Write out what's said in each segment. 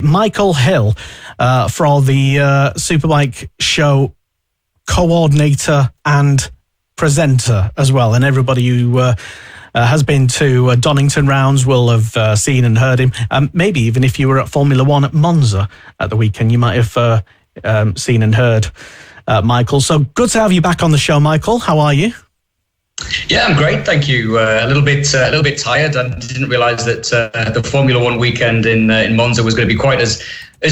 Michael Hill for the Superbike Show co-ordinator and presenter as well. And everybody who has been to Donington rounds will have seen and heard him. Maybe even if you were at Formula One at Monza at the weekend, you might have seen and heard Michael. So good to have you back on the show, Michael. How are you? Yeah, I'm great, thank you. A little bit tired. I didn't realise that the Formula One weekend in Monza was going to be quite as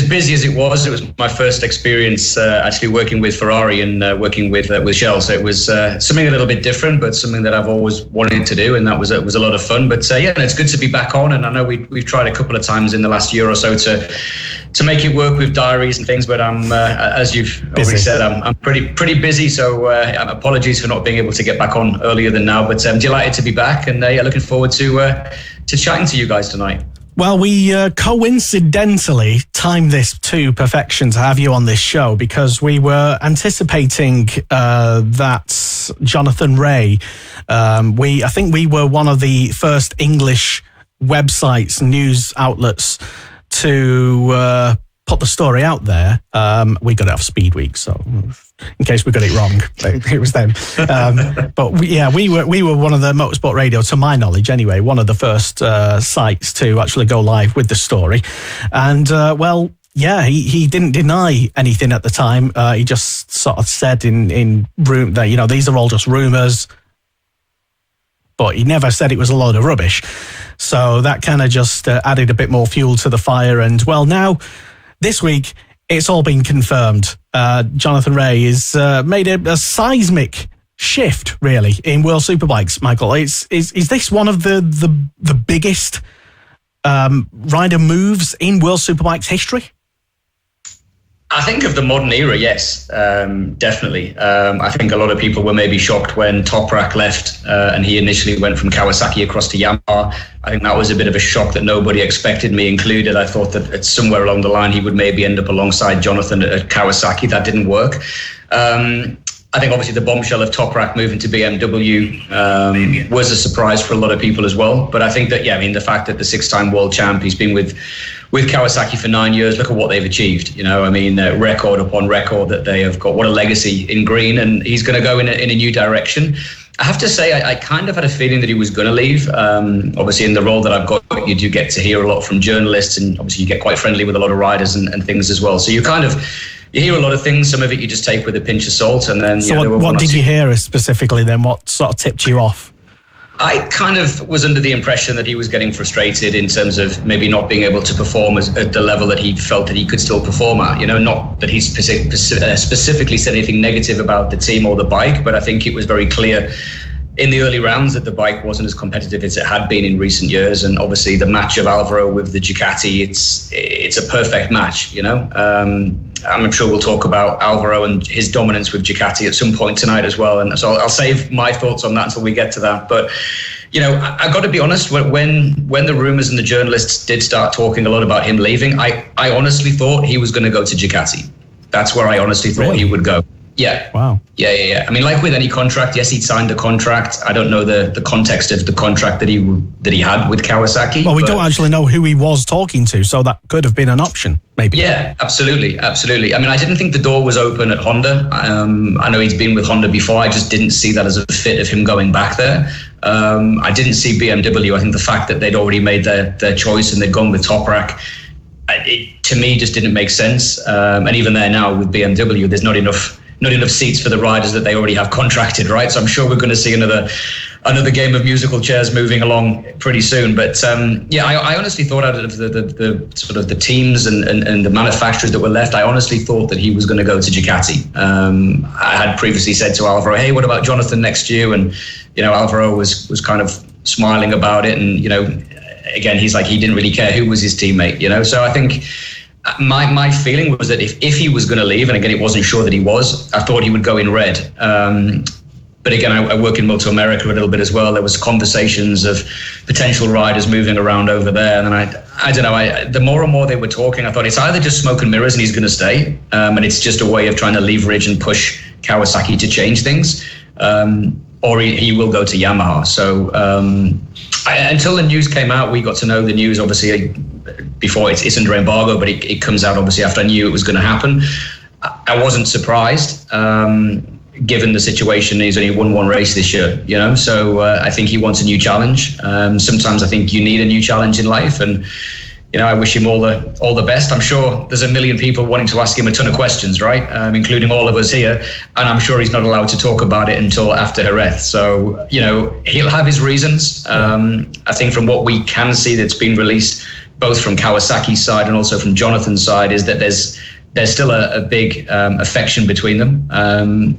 busy as it was. It was my first experience actually working with Ferrari and working with Shell, so it was something a little bit different, but something that I've always wanted to do, and that was a lot of fun. But yeah, it's good to be back on, and I know we've tried a couple of times in the last year or so to make it work with diaries and things, but I'm as you've already said, I'm pretty busy, so apologies for not being able to get back on earlier than now, but I'm delighted to be back, and yeah, looking forward to chatting to you guys tonight. Well, we coincidentally timed this to perfection to have you on this show, because we were anticipating that Jonathan Rea, I think we were one of the first English websites, news outlets to put the story out there. We got it off Speed Week, so in case we got it wrong, it was them. But we were one of the Motorsport Radio, to my knowledge anyway, one of the first sites to actually go live with the story. And he didn't deny anything at the time. He just sort of said in room that, these are all just rumours, but he never said it was a load of rubbish. So that kind of just added a bit more fuel to the fire. And well, now this week, it's all been confirmed. Jonathan Rea has made a seismic shift, really, in World Superbikes, Michael. Is this one of the biggest rider moves in World Superbikes history? I think of the modern era, yes, definitely. I think a lot of people were maybe shocked when Toprak left and he initially went from Kawasaki across to Yamaha. I think that was a bit of a shock that nobody expected, me included. I thought that somewhere along the line he would maybe end up alongside Jonathan at Kawasaki. That didn't work. I think obviously the bombshell of Toprak moving to BMW was a surprise for a lot of people as well. But I think that, the fact that the six-time world champ, he's been with Kawasaki for 9 years, look at what they've achieved. Record upon record that they have got. What a legacy in green, and he's going to go in a new direction. I have to say, I kind of had a feeling that he was going to leave. Obviously, in the role that I've got, you do get to hear a lot from journalists, and obviously you get quite friendly with a lot of riders and things as well. So you hear a lot of things. Some of it you just take with a pinch of salt, and then. So what did you hear specifically then? What sort of tipped you off? I kind of was under the impression that he was getting frustrated in terms of maybe not being able to perform at the level that he felt that he could still perform at. Not that he specifically said anything negative about the team or the bike, but I think it was very clear in the early rounds that the bike wasn't as competitive as it had been in recent years. And obviously the match of Alvaro with the Ducati, it's a perfect match, I'm sure we'll talk about Alvaro and his dominance with Ducati at some point tonight as well. And so I'll save my thoughts on that until we get to that. But, I got to be honest, when the rumors and the journalists did start talking a lot about him leaving, I honestly thought he was going to go to Ducati. That's where I honestly thought he would go. Yeah. Wow. Yeah. I mean, like with any contract, yes, he'd signed a contract. I don't know the context of the contract that he had with Kawasaki. Well, we don't actually know who he was talking to, so that could have been an option, maybe. Yeah, absolutely. I mean, I didn't think the door was open at Honda. I know he's been with Honda before. I just didn't see that as a fit of him going back there. I didn't see BMW. I think the fact that they'd already made their choice and they'd gone with Toprak, it to me just didn't make sense. And even there now with BMW, there's not enough seats for the riders that they already have contracted, right? So I'm sure we're going to see another game of musical chairs moving along pretty soon. But I honestly thought out of the sort of the teams and the manufacturers that were left, I honestly thought that he was going to go to Ducati. I had previously said to Alvaro, hey, what about Jonathan next year? And, Alvaro was kind of smiling about it. And, again, he's like, he didn't really care who was his teammate, So I think my feeling was that if he was going to leave, and again, it wasn't sure that he was, I thought he would go in red. But again, I work in MotoAmerica a little bit as well. There was conversations of potential riders moving around over there. And then I don't know, the more and more they were talking, I thought it's either just smoke and mirrors and he's going to stay, and it's just a way of trying to leverage and push Kawasaki to change things, or he will go to Yamaha. So until the news came out, we got to know the news obviously before it's under embargo, but it comes out obviously after I knew it was going to happen. I wasn't surprised, given the situation. He's only won one race this year, so I think he wants a new challenge. Sometimes I think you need a new challenge in life, and I wish him all the best. I'm sure there's a million people wanting to ask him a ton of questions, right? Including all of us here, and I'm sure he's not allowed to talk about it until after Jerez. So he'll have his reasons. I think from what we can see that's been released, both from Kawasaki's side and also from Jonathan's side, is that there's still a big affection between them.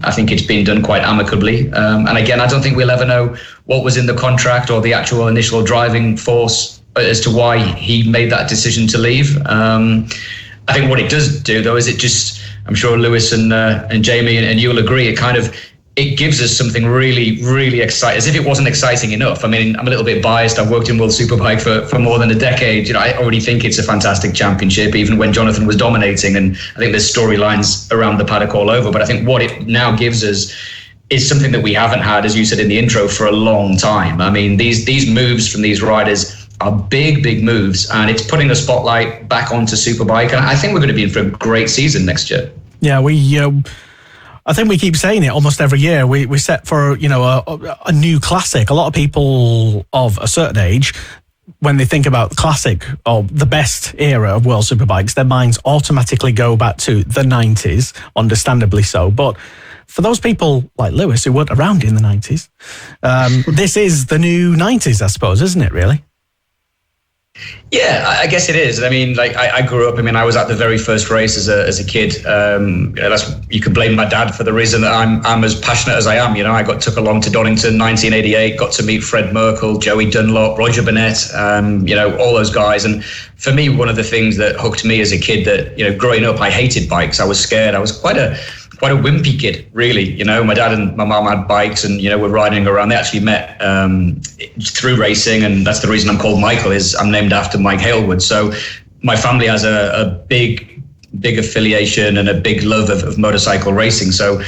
I think it's been done quite amicably. And again, I don't think we'll ever know what was in the contract or the actual initial driving force as to why he made that decision to leave. I think what it does do, though, is it just, I'm sure Lewis and Jamie and you'll agree, it gives us something really, really exciting, as if it wasn't exciting enough. I mean, I'm a little bit biased. I've worked in World Superbike for more than a decade. I already think it's a fantastic championship, even when Jonathan was dominating. And I think there's storylines around the paddock all over. But I think what it now gives us is something that we haven't had, as you said in the intro, for a long time. I mean, these moves from these riders are big, big moves, and it's putting a spotlight back onto Superbike. And I think we're going to be in for a great season next year. Yeah, I think we keep saying it almost every year. We set for a new classic. A lot of people of a certain age, when they think about the classic or the best era of World Superbikes, their minds automatically go back to the 90s, understandably so. But for those people like Lewis who weren't around in the 90s, this is the new 90s, I suppose, isn't it, really? Yeah, I guess it is. I mean, like I grew up. I mean, I was at the very first race as a kid. You can blame my dad for the reason that I'm as passionate as I am. I got took along to Donington, 1988. Got to meet Fred Merkel, Joey Dunlop, Roger Burnett. All those guys. And for me, one of the things that hooked me as a kid, that growing up, I hated bikes. I was scared. I was quite a wimpy kid, really. My dad and my mum had bikes, and were riding around. They actually met through racing, and that's the reason I'm called Michael. Is I'm named after Mike Halewood. So my family has a big affiliation and a big love of motorcycle racing. So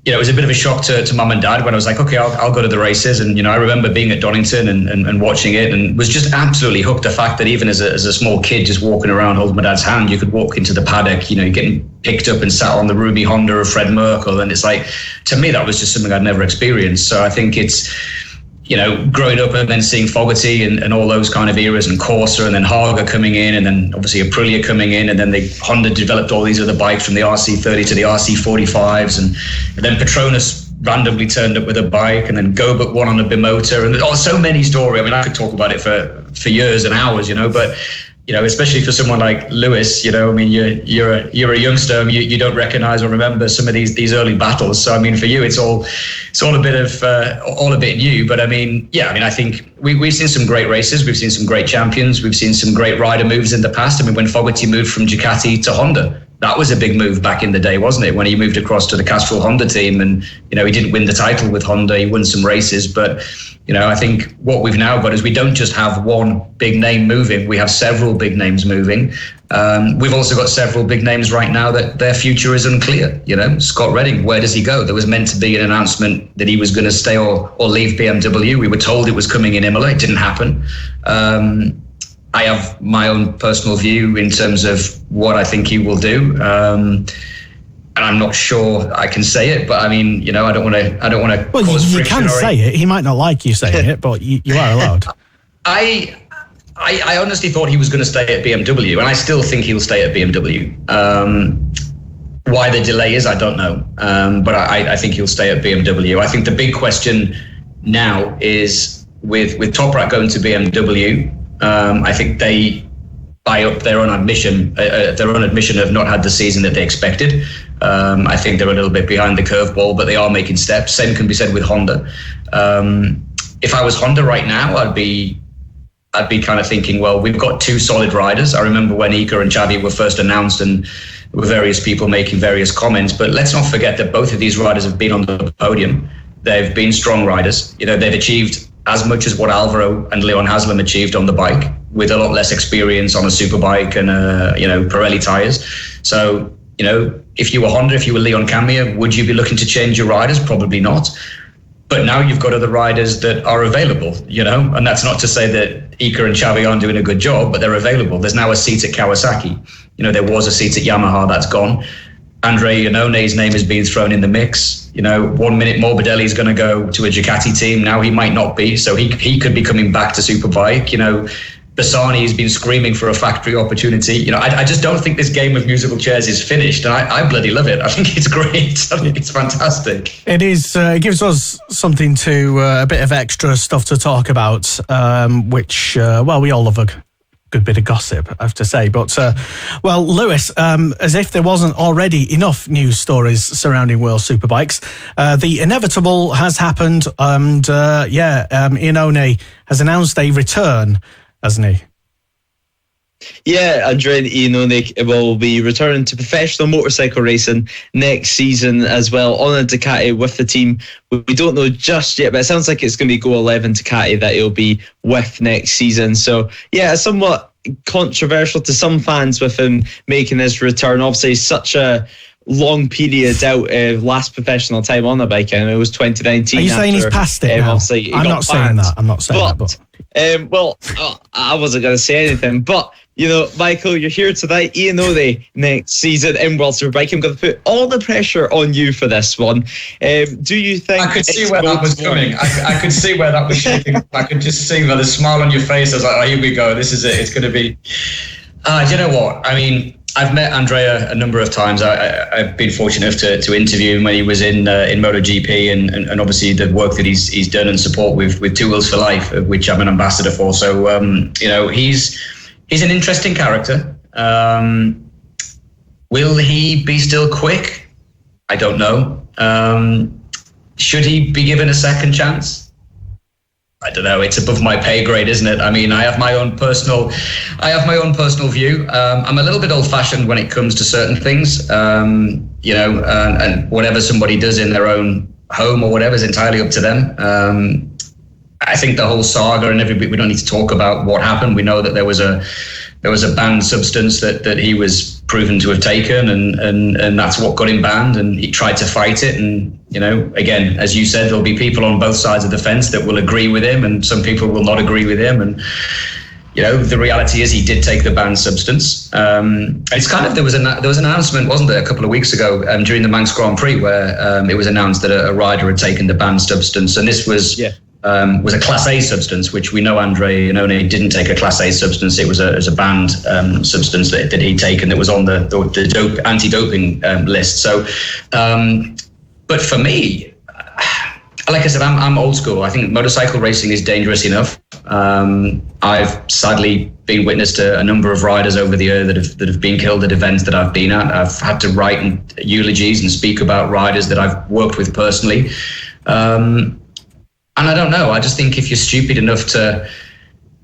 it was a bit of a shock to mum and dad when I was like, okay, I'll go to the races. And I remember being at Donington and watching it, and was just absolutely hooked. The fact that even as a small kid, just walking around holding my dad's hand, you could walk into the paddock, getting picked up and sat on the Ruby Honda of Fred Merkel. And it's like, to me, that was just something I'd never experienced. So I think it's, growing up and then seeing Fogarty and all those kind of eras, and Corsa, and then Haga coming in, and then obviously Aprilia coming in, and then Honda developed all these other bikes from the RC30 to the RC45s, and then Petronas randomly turned up with a bike, and then Gobert won on a Bimota, and so many stories. I mean, I could talk about it for years and hours, but especially for someone like Lewis, I mean, you're a youngster, you don't recognize or remember some of these early battles. So I mean, for you, it's all a bit new. But I mean, I think we've seen some great races, we've seen some great champions, we've seen some great rider moves in the past. I mean, when Fogarty moved from Ducati to Honda, that was a big move back in the day, wasn't it? When he moved across to the Castrol Honda team, and he didn't win the title with Honda, he won some races, but I think what we've now got is we don't just have one big name moving, we have several big names moving. We've also got several big names right now that their future is unclear. Scott Redding, where does he go? There was meant to be an announcement that he was going to stay or leave BMW. We were told it was coming in Imola. It didn't happen. I have my own personal view in terms of what I think he will do. And I'm not sure I can say it, but I mean, I don't want to. Well, you can say it. He might not like you saying it, but you are allowed. I honestly thought he was going to stay at BMW, and I still think he'll stay at BMW. Why the delay is, I don't know. But I think he'll stay at BMW. I think the big question now is with Toprak going to BMW. I think they, by their own admission, have not had the season that they expected. I think they're a little bit behind the curveball, but they are making steps. Same can be said with Honda. If I was Honda right now, I'd be kind of thinking, well, we've got two solid riders. I remember when Iker and Xavi were first announced, and there were various people making various comments. But let's not forget that both of these riders have been on the podium. They've been strong riders. They've achieved as much as what Alvaro and Leon Haslam achieved on the bike, with a lot less experience on a superbike and Pirelli tires. So if you were Honda, if you were Leon Camier, would you be looking to change your riders? Probably not. But now you've got other riders that are available, and that's not to say that Ika and Xavi aren't doing a good job, but they're available. There's now a seat at Kawasaki. There was a seat at Yamaha that's gone. Andrea Iannone's name has been thrown in the mix. 1 minute Morbidelli is going to go to a Ducati team. Now he might not be, so he could be coming back to Superbike. Bassani has been screaming for a factory opportunity. I just don't think this game of musical chairs is finished, and I bloody love it. I think it's great. I think it's fantastic. It is. It gives us something a bit of extra stuff to talk about, which, we all love a good bit of gossip, I have to say. But, Lewis, as if there wasn't already enough news stories surrounding World Superbikes, the inevitable has happened, and, Iannone has announced a return, hasn't he? Yeah, Andrea Iannone will be returning to professional motorcycle racing next season as well on a Ducati with the team. We don't know just yet, but it sounds like it's going to be Go 11 Ducati that he'll be with next season. So, yeah, somewhat controversial to some fans with him making his return. Obviously, such a long period out of last professional time on a bike, and it was 2019. Are you saying he's past it now? I'm not saying that. I'm not saying that. I wasn't going to say anything, but Michael, you're here tonight. Iannone next season in World Superbike. I'm going to put all the pressure on you for this one. Do you think I could see where that was coming? I could see where that was shaping. I could just see by the smile on your face. I was like, oh, here we go. This is it. It's going to be. You know what? I mean, I've met Andrea a number of times. I've been fortunate enough to interview him when he was in MotoGP, and obviously the work that he's done and support with Two Wheels for Life, of which I'm an ambassador for. So he's an interesting character. Will he be still quick? I don't know. Should he be given a second chance? I don't know. It's above my pay grade, isn't it? I mean, I have my own personal view. I'm a little bit old-fashioned when it comes to certain things, and whatever somebody does in their own home or whatever is entirely up to them. I think the whole saga and we don't need to talk about what happened. We know that there was a banned substance that he was proven to have taken, and that's what got him banned, and he tried to fight it. And again, as you said, there'll be people on both sides of the fence that will agree with him, and some people will not agree with him. And the reality is he did take the banned substance. It's kind of there was an announcement, wasn't there, a couple of weeks ago during the Manx Grand Prix, where it was announced that a rider had taken the banned substance, and this was a Class A substance, which we know Andrea Iannone didn't take a Class A substance. It was a banned substance that he'd taken that was on the anti-doping list. So, but for me, like I said, I'm old school. I think motorcycle racing is dangerous enough. I've sadly been witness to a number of riders over the year that have been killed at events that I've been at. I've had to write eulogies and speak about riders that I've worked with personally. And I don't know. I just think if you're stupid enough to,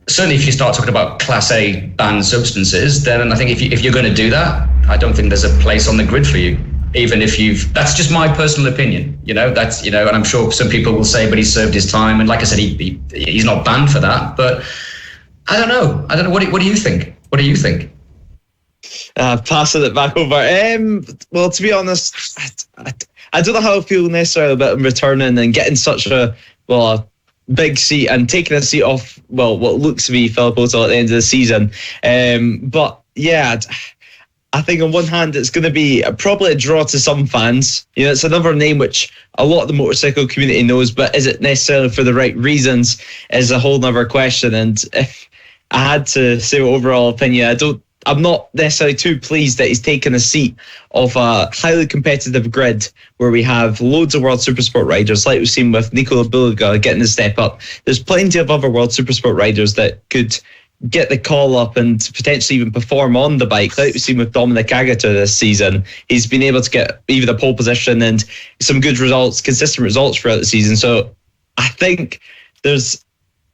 certainly if you start talking about Class A banned substances, then I think if you're going to do that, I don't think there's a place on the grid for you. Even if that's just my personal opinion, and I'm sure some people will say, but he served his time. And like I said, he's not banned for that, but I don't know. What do you think? What do you think? Passing it back over. Well, to be honest, I don't know how I feel necessarily about him returning and getting such a big seat and taking a seat off, what looks to be Philip O'Toole at the end of the season. But yeah, I think on one hand, it's going to be probably a draw to some fans. It's another name which a lot of the motorcycle community knows, but is it necessarily for the right reasons is a whole nother question. And if I had to say my overall opinion, I'm not necessarily too pleased that he's taken a seat of a highly competitive grid where we have loads of World Supersport riders, like we've seen with Nicola Bulliga getting the step up. There's plenty of other World Supersport riders that could get the call up and potentially even perform on the bike, like we've seen with Dominic Agata this season. He's been able to get even a pole position and some good results, consistent results throughout the season. So I think there's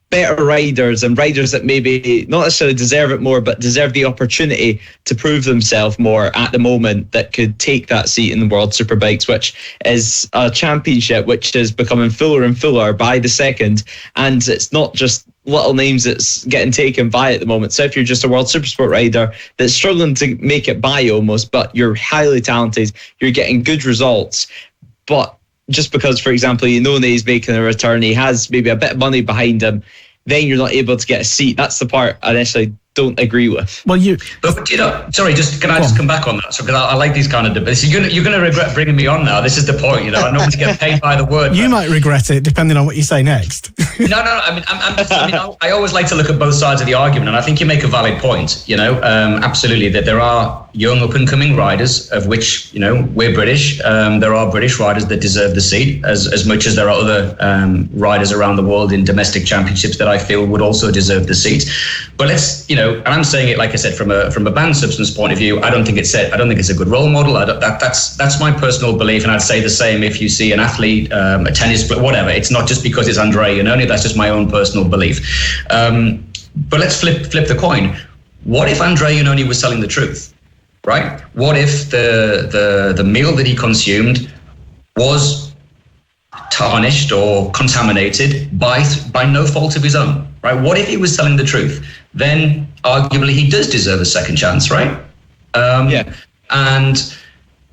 better riders and riders that maybe not necessarily deserve it more, but deserve the opportunity to prove themselves more at the moment that could take that seat in the World Superbikes, which is a championship which is becoming fuller and fuller by the second. And it's not just little names that's getting taken by at the moment. So if you're just a World Supersport rider that's struggling to make it by almost, but you're highly talented, you're getting good results, but just because, for example, Iannone is making a return, he has maybe a bit of money behind him, then you're not able to get a seat. That's the part I necessarily don't agree with. Well, but sorry, can I just come back on that? So, because I like these kind of debates. You're gonna regret bringing me on now. This is the point. I normally get paid by the word. You might regret it depending on what you say next. No. I always like to look at both sides of the argument, and I think you make a valid point. Absolutely, that there are young up and coming riders, of which we're British. There are British riders that deserve the seat as much as there are other riders around the world in domestic championships that I feel would also deserve the seat. But let's and I'm saying it, like I said, from a banned substance point of view. I don't think it's a good role model. That's my personal belief, and I'd say the same if you see an athlete, a tennis player, whatever. It's not just because it's Andrea Iannone. That's just my own personal belief. But let's flip the coin. What if Andrea Iannone was telling the truth, right? What if the meal that he consumed was tarnished or contaminated by no fault of his own, right? What if he was telling the truth? Then arguably he does deserve a second chance, right? And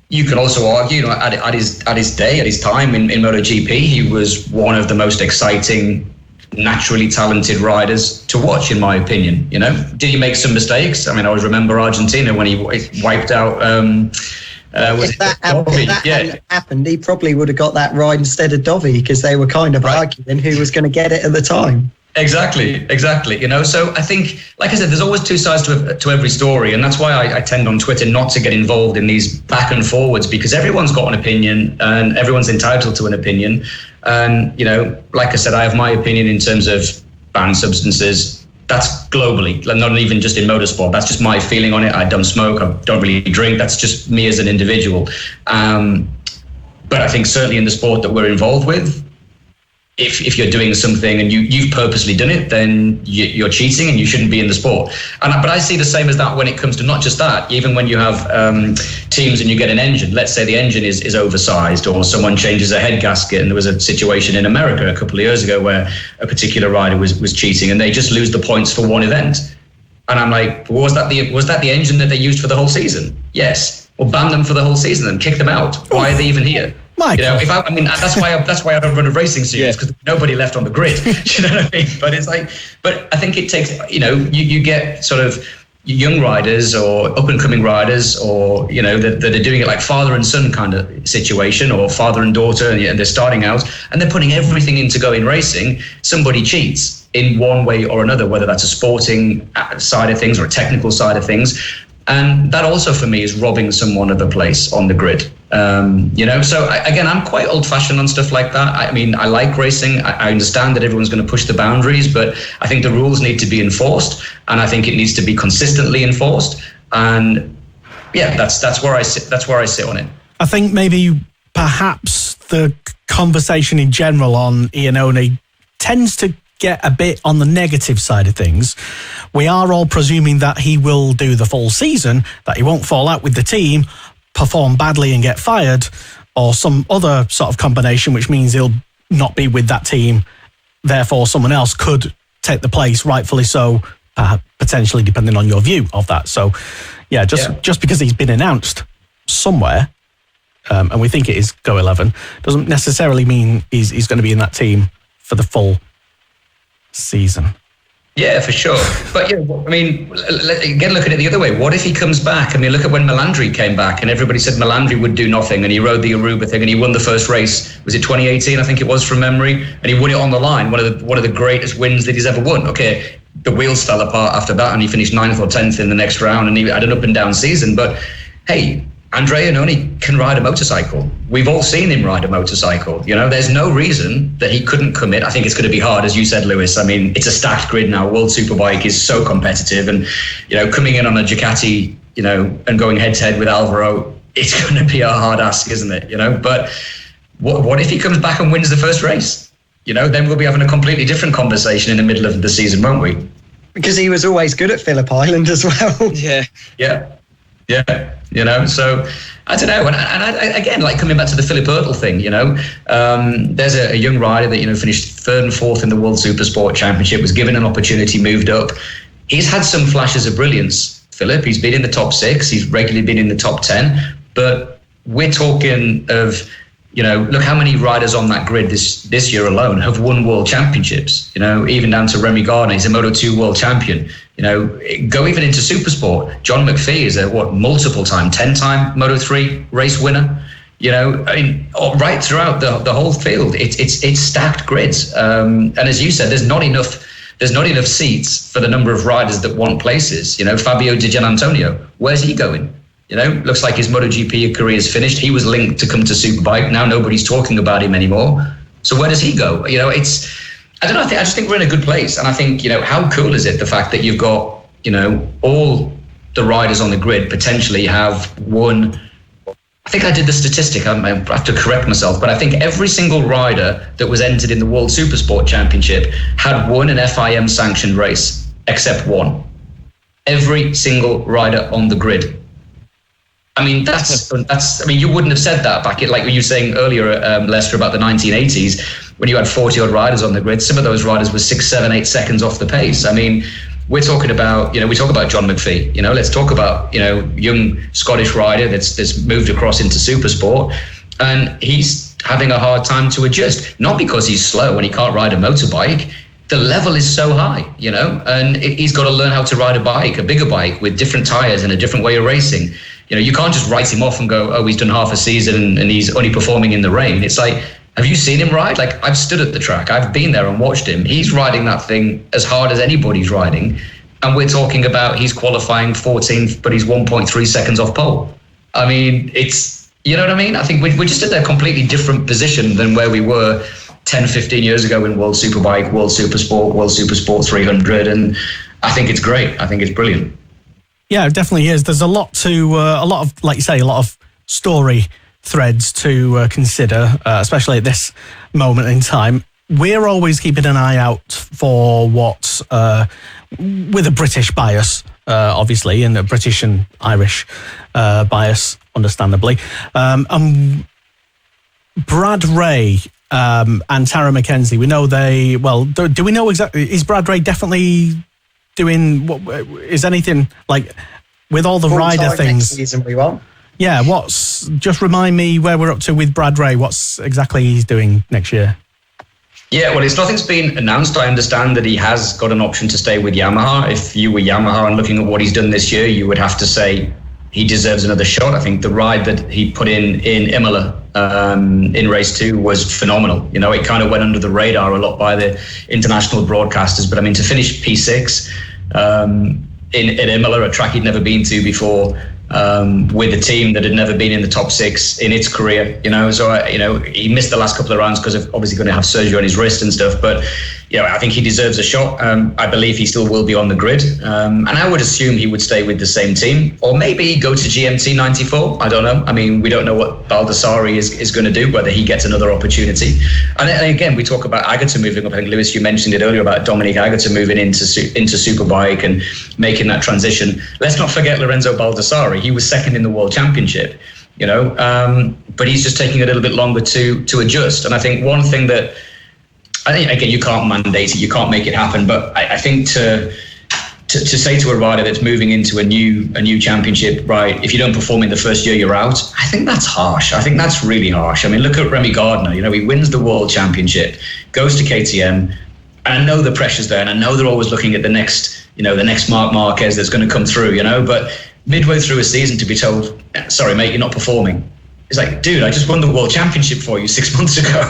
you could also argue, at his day, at his time in MotoGP, he was one of the most exciting, naturally talented riders to watch, in my opinion. Did he make some mistakes? I always remember Argentina when he wiped out. If that hadn't happened, he probably would have got that ride instead of Dovi, because they were kind of arguing who was going to get it at the time. Exactly. So I think, like I said, there's always two sides to every story, and that's why I tend on Twitter not to get involved in these back and forwards, because everyone's got an opinion and everyone's entitled to an opinion. And like I said, I have my opinion in terms of banned substances. That's globally, not even just in motorsport. That's just my feeling on it. I don't smoke. I don't really drink. That's just me as an individual. But I think certainly in the sport that we're involved with, if you're doing something and you've purposely done it, then you're cheating and you shouldn't be in the sport. But I see the same as that when it comes to not just that, even when you have teams and you get an engine, let's say the engine is oversized or someone changes a head gasket, and there was a situation in America a couple of years ago where a particular rider was cheating and they just lose the points for one event. And I'm like, was that the engine that they used for the whole season? Yes. Well, ban them for the whole season and kick them out. Why are they even here? That's why I don't run a racing series, because nobody left on the grid. You know what I mean? But I think it takes, you get sort of young riders or up and coming riders, or that are doing it like father and son kind of situation, or father and daughter, and they're starting out and they're putting everything into going racing. Somebody cheats in one way or another, whether that's a sporting side of things or a technical side of things. And that also, for me, is robbing someone of a place on the grid. So I'm quite old-fashioned on stuff like that. I like racing. I understand that everyone's going to push the boundaries, but I think the rules need to be enforced, and I think it needs to be consistently enforced. And that's where I sit. That's where I sit on it. I think maybe perhaps the conversation in general on Iannone tends to get a bit on the negative side of things. We are all presuming that he will do the full season, that he won't fall out with the team, perform badly and get fired, or some other sort of combination, which means he'll not be with that team. Therefore, someone else could take the place, rightfully so, potentially, depending on your view of that. So, just because he's been announced somewhere, and we think it is Go 11, doesn't necessarily mean he's going to be in that team for the full season. Yeah, for sure. But again, look at it the other way. What if he comes back? Look at when Melandri came back, and everybody said Melandri would do nothing, and he rode the Aruba thing, and he won the first race. Was it 2018? I think it was, from memory, and he won it on the line. One of the greatest wins that he's ever won. Okay, the wheels fell apart after that, and he finished 9th or 10th in the next round, and he had an up and down season. But hey, Andrea Iannone can ride a motorcycle. We've all seen him ride a motorcycle. There's no reason that he couldn't commit. I think it's going to be hard, as you said, Lewis. It's a stacked grid now. World Superbike is so competitive, and coming in on a Ducati, and going head to head with Alvaro, it's going to be a hard ask, isn't it? But what if he comes back and wins the first race? Then we'll be having a completely different conversation in the middle of the season, won't we? Because he was always good at Phillip Island as well. Yeah. So I don't know. And I, again, like coming back to the Philip Oertel thing, there's a young rider that, finished 3rd and 4th in the World Supersport Championship, was given an opportunity, moved up. He's had some flashes of brilliance, Philip. He's been in the top 6. He's regularly been in the top 10. But we're talking of look how many riders on that grid this year alone have won world championships. Even down to Remy Gardner, he's a Moto2 world champion. Go even into Supersport. John McPhee is a multiple-time, 10-time Moto3 race winner. Right throughout the whole field, it's stacked grids. And as you said, there's not enough seats for the number of riders that want places. Fabio Di Gianantonio, where's he going? Looks like his MotoGP career is finished. He was linked to come to Superbike. Now nobody's talking about him anymore. So where does he go? I don't know. I just think we're in a good place. And I think, how cool is it, the fact that you've got, all the riders on the grid potentially have won. I think I did the statistic. I have to correct myself, but I think every single rider that was entered in the World Supersport Championship had won an FIM sanctioned race, except one. Every single rider on the grid. I mean, you wouldn't have said that back in, like you were saying earlier, Lester, about the 1980s, when you had 40 odd riders on the grid. Some of those riders were 6, 7, 8 seconds off the pace. I mean, we're talking about, we talk about John McPhee, let's talk about, young Scottish rider that's moved across into Supersport, and he's having a hard time to adjust, not because he's slow and he can't ride a motorbike. The level is so high, and he's got to learn how to ride a bigger bike with different tires and a different way of racing. You can't just write him off and go, oh, he's done half a season and he's only performing in the rain. It's like, have you seen him ride? Like, I've stood at the track. I've been there and watched him. He's riding that thing as hard as anybody's riding. And we're talking about he's qualifying 14th, but he's 1.3 seconds off pole. I mean, it's, you know what I mean? I think we're just at a completely different position than where we were 10, 15 years ago in World Superbike, World Supersport 300. And I think it's great. I think it's brilliant. Yeah, it definitely is. There's a lot of, like you say, a lot of story threads to consider, especially at this moment in time. We're always keeping an eye out for what, with a British bias, obviously, and a British and Irish bias, understandably. Brad Rea and Tara McKenzie, we know do we know exactly, is Brad Rea definitely doing, what is anything like with all the rider things? Next season we want. Yeah, just remind me where we're up to with Brad Rea. What's exactly he's doing next year? Yeah, well, nothing's been announced. I understand that he has got an option to stay with Yamaha. If you were Yamaha and looking at what he's done this year, you would have to say he deserves another shot. I think the ride that he put in Imola in race 2 was phenomenal. It kind of went under the radar a lot by the international broadcasters. But I mean, to finish P6 in Imola, a track he'd never been to before, with a team that had never been in the top 6 in its career, so he missed the last couple of rounds because of obviously going to have surgery on his wrist and stuff, but I think he deserves a shot. I believe he still will be on the grid, and I would assume he would stay with the same team, or maybe go to GMT 94. I don't know. I mean, we don't know what Baldassari is going to do, whether he gets another opportunity. And again, we talk about Agata moving up. I think, Lewis, you mentioned it earlier about Dominic Agata moving into Superbike and making that transition. Let's not forget Lorenzo Baldassari. He was second in the World Championship, but he's just taking a little bit longer to adjust. And I think one thing that, I think, again, you can't mandate it, you can't make it happen, but I think to say to a rider that's moving into a new championship, right, if you don't perform in the first year, you're out, I think that's harsh. I think that's really harsh. I mean, look at Remy Gardner, he wins the World Championship, goes to KTM, and I know the pressure's there, and I know they're always looking at the next Marc Marquez that's going to come through, but midway through a season to be told, sorry, mate, you're not performing. It's like, dude, I just won the World Championship for you 6 months ago.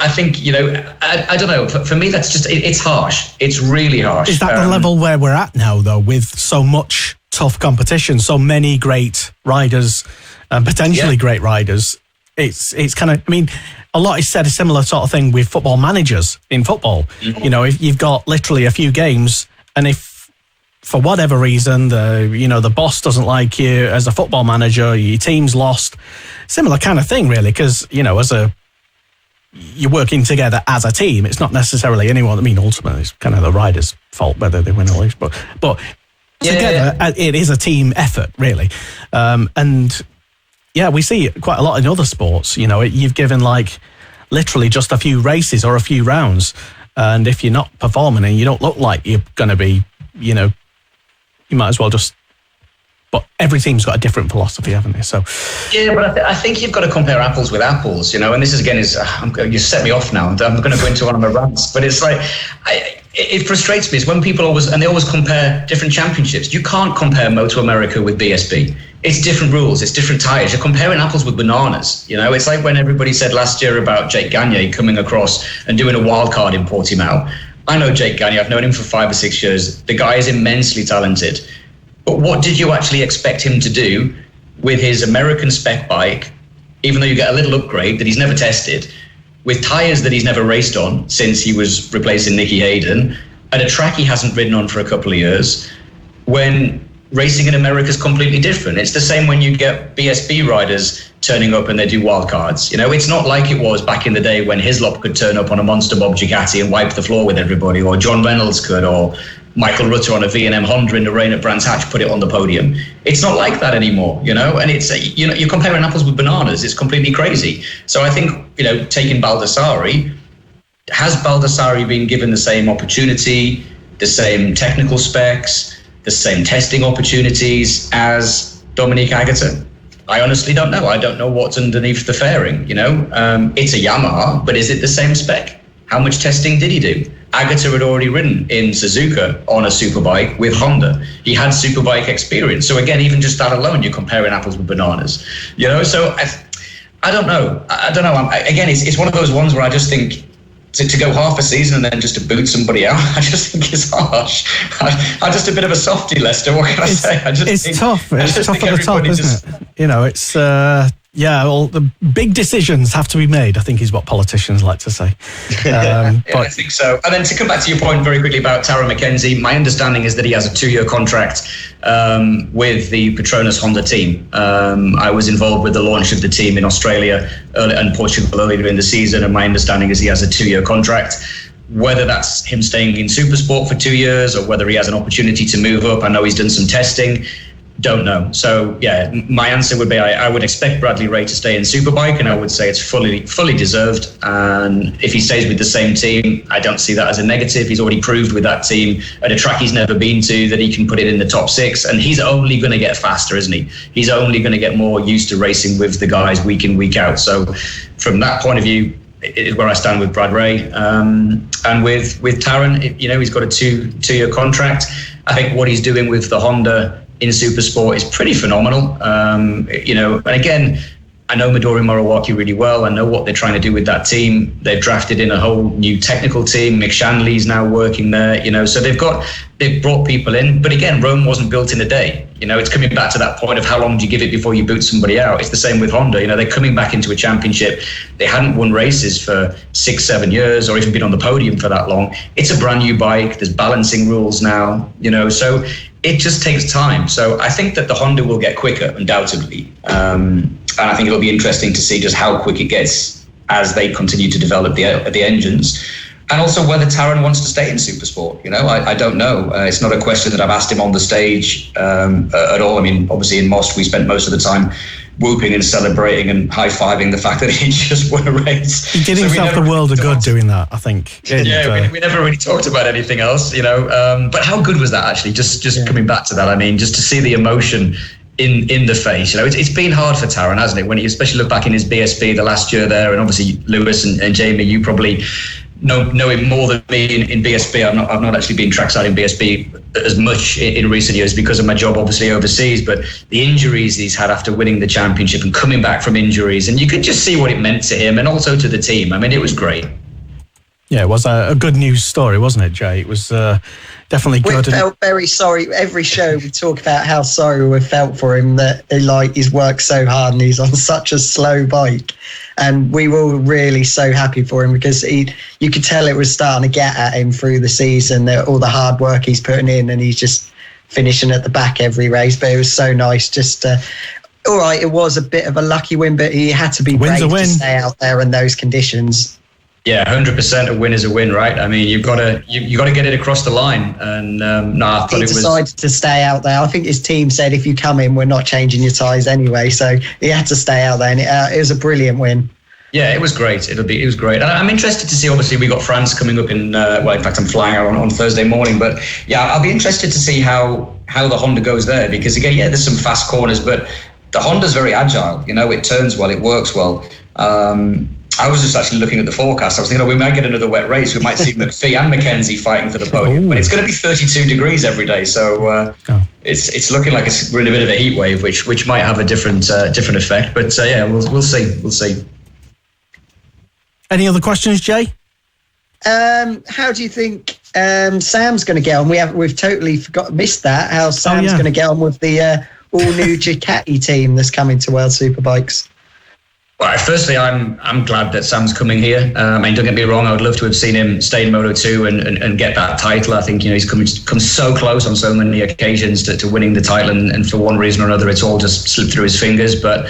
I think, I don't know. For me, that's just, it's harsh. It's really harsh. Is that the level where we're at now, though, with so much tough competition, so many great riders, potentially great riders? It's kind of, I mean, a lot is said a similar sort of thing with football managers in football. Mm-hmm. If you've got literally a few games, and if for whatever reason, the boss doesn't like you as a football manager, your team's lost. Similar kind of thing, really, because, you're working together as a team. It's not necessarily anyone. I mean, ultimately, it's kind of the rider's fault whether they win or lose. But together, it is a team effort, really. We see it quite a lot in other sports. You've given, literally just a few races or a few rounds. And if you're not performing and you don't look like you're going to be, you might as well just But every team's got a different philosophy, haven't they? So, yeah, but I think you've got to compare apples with apples, you know. And this is again you set me off now. I'm going to go into one of my rants, but it's like it frustrates me is when people always compare different championships. You can't compare MotoAmerica with BSB. It's different rules. It's different tires. You're comparing apples with bananas. You know, it's like when everybody said last year about Jake Gagne coming across and doing a wild card in Portimao. I know Jake Gagne. I've known him for 5 or 6 years. The guy is immensely talented. But what did you actually expect him to do with his American spec bike, even though you get a little upgrade that he's never tested, with tyres that he's never raced on since he was replacing Nicky Hayden, at a track he hasn't ridden on for a couple of years, when racing in America is completely different. It's the same when you get BSB riders turning up and they do wildcards. You know, it's not like it was back in the day when Hislop could turn up on a Monster Bob Ducati and wipe the floor with everybody, or John Reynolds could, or Michael Rutter on a V&M Honda in the rain at Brands Hatch put it on the podium. It's not like that anymore, you know, and it's, you know, you're comparing apples with bananas. It's completely crazy. So I think, you know, taking Baldassarri, has Baldassarri been given the same opportunity, the same technical specs, the same testing opportunities as Dominique Agata? I honestly don't know. I don't know what's underneath the fairing, you know. It's a Yamaha, but is it the same spec? How much testing did he do? Agata had already ridden in Suzuka on a superbike with Honda. He had superbike experience. So again, even just that alone, you're comparing apples with bananas, you know? So I don't know. I don't know. Again, it's one of those ones where I just think to go half a season and then just to boot somebody out, I just think it's harsh. I'm just a bit of a softie, Lester. What can I say? It's tough. It's tough at the top, isn't it? You know, it's... all the big decisions have to be made, I think is what politicians like to say. Yeah, I think so. And then to come back to your point very quickly about Tara McKenzie, my understanding is that he has a 2-year contract with the Petronas Honda team. I was involved with the launch of the team in Australia and Portugal earlier in the season, and my understanding is he has a 2-year contract. Whether that's him staying in Supersport for 2 years or whether he has an opportunity to move up, I know he's done some testing. Don't know. So yeah, my answer would be I would expect Bradley Ray to stay in Superbike, and I would say it's fully deserved. And if he stays with the same team, I don't see that as a negative. He's already proved with that team at a track he's never been to that he can put it in the top 6, and he's only going to get faster, isn't he? He's only going to get more used to racing with the guys week in, week out. So from that point of view, is where I stand with Brad Ray. And with Taron, you know, he's got a two-year contract. I think what he's doing with the Honda in Supersport is pretty phenomenal. You know, and again, I know Midori Moriwaki really well. I know what they're trying to do with that team. They've drafted in a whole new technical team. Mick Shanley's now working there, you know, so they've brought people in. But again, Rome wasn't built in a day. You know, it's coming back to that point of how long do you give it before you boot somebody out? It's the same with Honda. You know, they're coming back into a championship. They hadn't won races for 6-7 years or even been on the podium for that long. It's a brand new bike. There's balancing rules now, you know, so it just takes time. So I think that the Honda will get quicker, undoubtedly. And I think it'll be interesting to see just how quick it gets as they continue to develop the engines. And also whether Taron wants to stay in Supersport. You know, I don't know. It's not a question that I've asked him on the stage at all. I mean, obviously in Most, we spent most of the time whooping and celebrating and high-fiving the fact that he just won a race. He did himself the world of good doing that, I think. We never really talked about anything else, you know. But how good was that, actually? Just coming back to that, I mean, just to see the emotion in the face, you know, it's been hard for Taron, hasn't it? When you especially look back in his BSB the last year there, and obviously Lewis and Jamie, you probably know him more than me in BSB. I've not actually been trackside in BSB as much in recent years because of my job obviously overseas, but the injuries he's had after winning the championship and coming back from injuries, and you could just see what it meant to him and also to the team. I mean, it was great. Yeah, it was a good news story, wasn't it, Jay? It was definitely good. We felt very sorry. Every show we talk about how sorry we felt for him, that he's worked so hard and he's on such a slow bike. And we were really so happy for him because you could tell it was starting to get at him through the season, all the hard work he's putting in, and he's just finishing at the back every race. But it was so nice just all right, it was a bit of a lucky win, but he had to be brave to stay out there in those conditions. Yeah, 100% a win is a win, right? I mean, you've got to get it across the line. And I thought he decided to stay out there. I think his team said, if you come in, we're not changing your tyres anyway. So he had to stay out there, and it was a brilliant win. Yeah, it was great. It was great. And I'm interested to see, obviously, we got France coming up in, in fact, I'm flying out on Thursday morning. But yeah, I'll be interested to see how the Honda goes there. Because again, yeah, there's some fast corners, but the Honda's very agile. It turns well, it works well. I was just actually looking at the forecast. I was thinking, we might get another wet race. We might see McPhee and Mackenzie fighting for the podium. But it's going to be 32 degrees every day. So it's looking like we're in a bit of a heat wave, which might have a different effect. But yeah, we'll see. We'll see. Any other questions, Jay? How do you think Sam's going to get on? We've totally missed that. How Sam's going to get on with the all-new Ducati team that's coming to World Superbikes? Well, firstly, I'm glad that Sam's coming here. Don't get me wrong. I would love to have seen him stay in Moto2 and get that title. I think he's come so close on so many occasions to winning the title, and for one reason or another, it's all just slipped through his fingers. But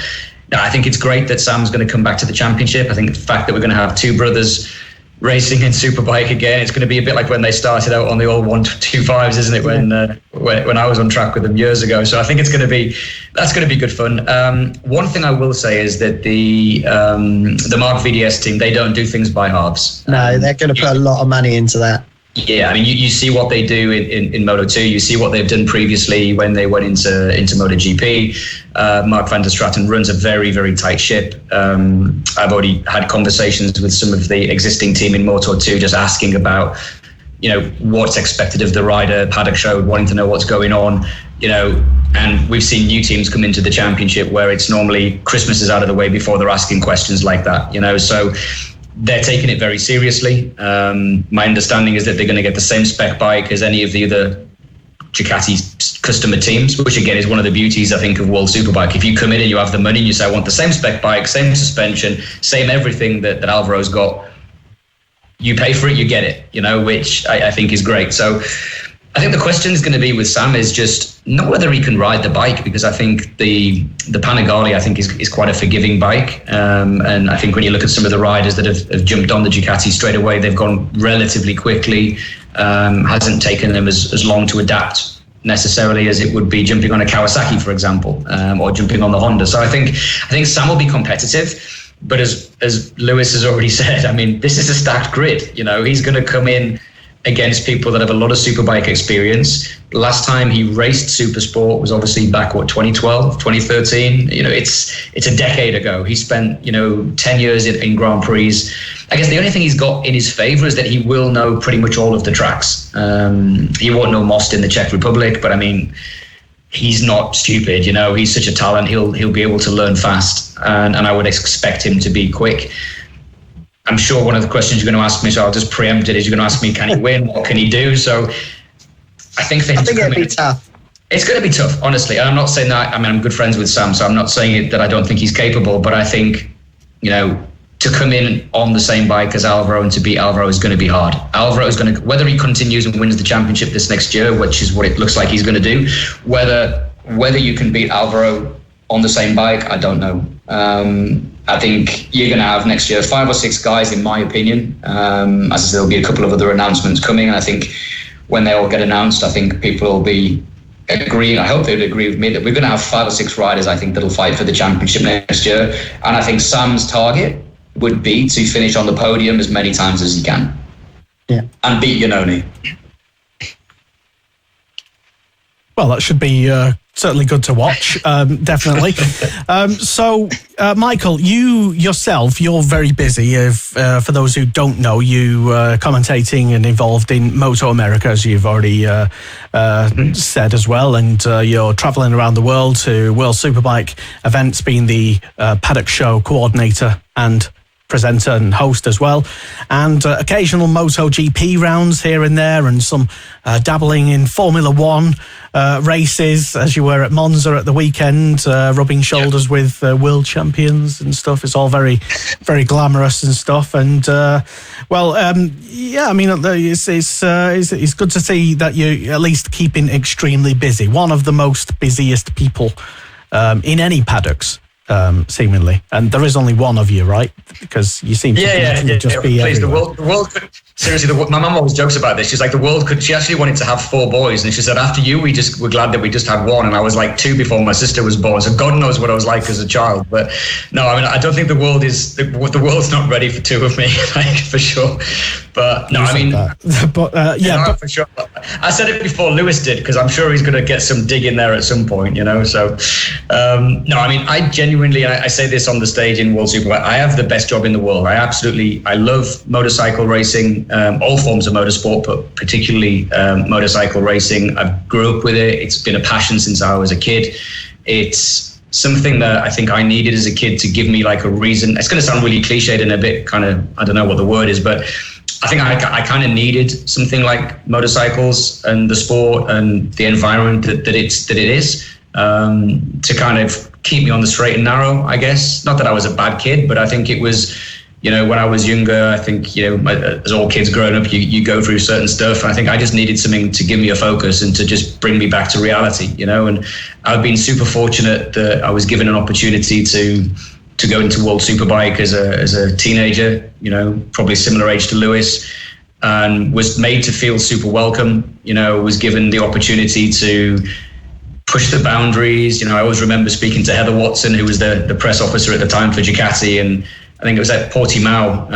no, I think it's great that Sam's going to come back to the championship. I think the fact that we're going to have two brothers racing in Superbike again, it's going to be a bit like when they started out on the old 125s, isn't it? When I was on track with them years ago. So I think that's going to be good fun. One thing I will say is that the Mark VDS team, they don't do things by halves. No, they're going to put a lot of money into that. Yeah, I mean, you see what they do in Moto2. You see what they've done previously when they went into MotoGP. Mark van der Straten runs a very, very tight ship. I've already had conversations with some of the existing team in Moto2 just asking about, what's expected of the rider. Paddock Show, wanting to know what's going on, and we've seen new teams come into the championship where it's normally Christmas is out of the way before they're asking questions like that, so they're taking it very seriously. My understanding is that they're going to get the same spec bike as any of the other Ducati customer teams, which again is one of the beauties, I think, of World Superbike. If you come in and you have the money and you say, I want the same spec bike, same suspension, same everything that Alvaro's got, you pay for it, you get it, which I think is great. So I think the question is going to be with Sam is just not whether he can ride the bike, because I think the Panigale, I think, is quite a forgiving bike. And I think when you look at some of the riders that have jumped on the Ducati straight away, they've gone relatively quickly. Hasn't taken them as long to adapt necessarily as it would be jumping on a Kawasaki, for example, or jumping on the Honda. So I think Sam will be competitive. But as Lewis has already said, I mean, this is a stacked grid. He's going to come in against people that have a lot of Superbike experience. Last time he raced Supersport was obviously back, 2012, 2013. It's a decade ago. He spent, 10 years in Grand Prix. I guess the only thing he's got in his favor is that he will know pretty much all of the tracks. He won't know Most in the Czech Republic, but I mean, he's not stupid, he's such a talent. He'll be able to learn fast, and I would expect him to be quick. I'm sure one of the questions you're going to ask me, so I'll just preempt it, is you're going to ask me, can he win? What can he do? So I think it'll be tough. It's going to be tough, honestly. And I'm not saying that, I'm good friends with Sam, so I'm not saying that I don't think he's capable, but I think, to come in on the same bike as Alvaro and to beat Alvaro is going to be hard. Alvaro is going to, whether he continues and wins the championship this next year, which is what it looks like he's going to do, whether you can beat Alvaro on the same bike, I don't know. I think you're going to have next year 5 or 6 guys, in my opinion. As I said, there'll be a couple of other announcements coming, and I think when they all get announced, I think people will be agreeing. I hope they would agree with me that we're going to have 5 or 6 riders, I think, that'll fight for the championship next year. And I think Sam's target would be to finish on the podium as many times as he can. Yeah. And beat Iannone. Well, that should be certainly good to watch, definitely. So, Michael, you yourself, you're very busy. For those who don't know, you commentating and involved in MotoAmerica, as you've already said as well, and you're travelling around the world to World Superbike events, being the Paddock Show co-ordinator and presenter and host as well, and occasional MotoGP rounds here and there, and some dabbling in Formula One races, as you were at Monza at the weekend, rubbing shoulders with world champions and stuff. It's all very, very glamorous and stuff. And yeah, I mean, it's good to see that you're at least keeping extremely busy. One of the most busiest people in any paddocks seemingly. And there is only one of you, right? Because you seem to just be please, everywhere. the world could, seriously, my mum always jokes about this. She's like, she actually wanted to have 4 boys. And she said, after you, we're glad that we just had 1. And I was like 2 before my sister was born. So God knows what I was like as a child. But no, I mean, I don't think the world's not ready for 2 of me, like, for sure. But no, I mean, for sure. I said it before Lewis did, because I'm sure he's going to get some dig in there at some point, So, no, I mean, I genuinely, I say this on the stage in World Superbike, I have the best job in the world. I love motorcycle racing, all forms of motorsport, but particularly motorcycle racing. I grew up with it. It's been a passion since I was a kid. It's something that I think I needed as a kid to give me like a reason. It's going to sound really cliched and a bit kind of, I don't know what the word is, but I think I kind of needed something like motorcycles and the sport and the environment that it is to kind of keep me on the straight and narrow, I guess. Not that I was a bad kid, but I think it was, when I was younger, I think, as all kids growing up, you go through certain stuff. And I think I just needed something to give me a focus and to just bring me back to reality, and I've been super fortunate that I was given an opportunity to go into World Superbike as a teenager, probably similar age to Lewis, and was made to feel super welcome, was given the opportunity to push the boundaries. I always remember speaking to Heather Watson, who was the press officer at the time for Ducati, and I think it was at Portimao,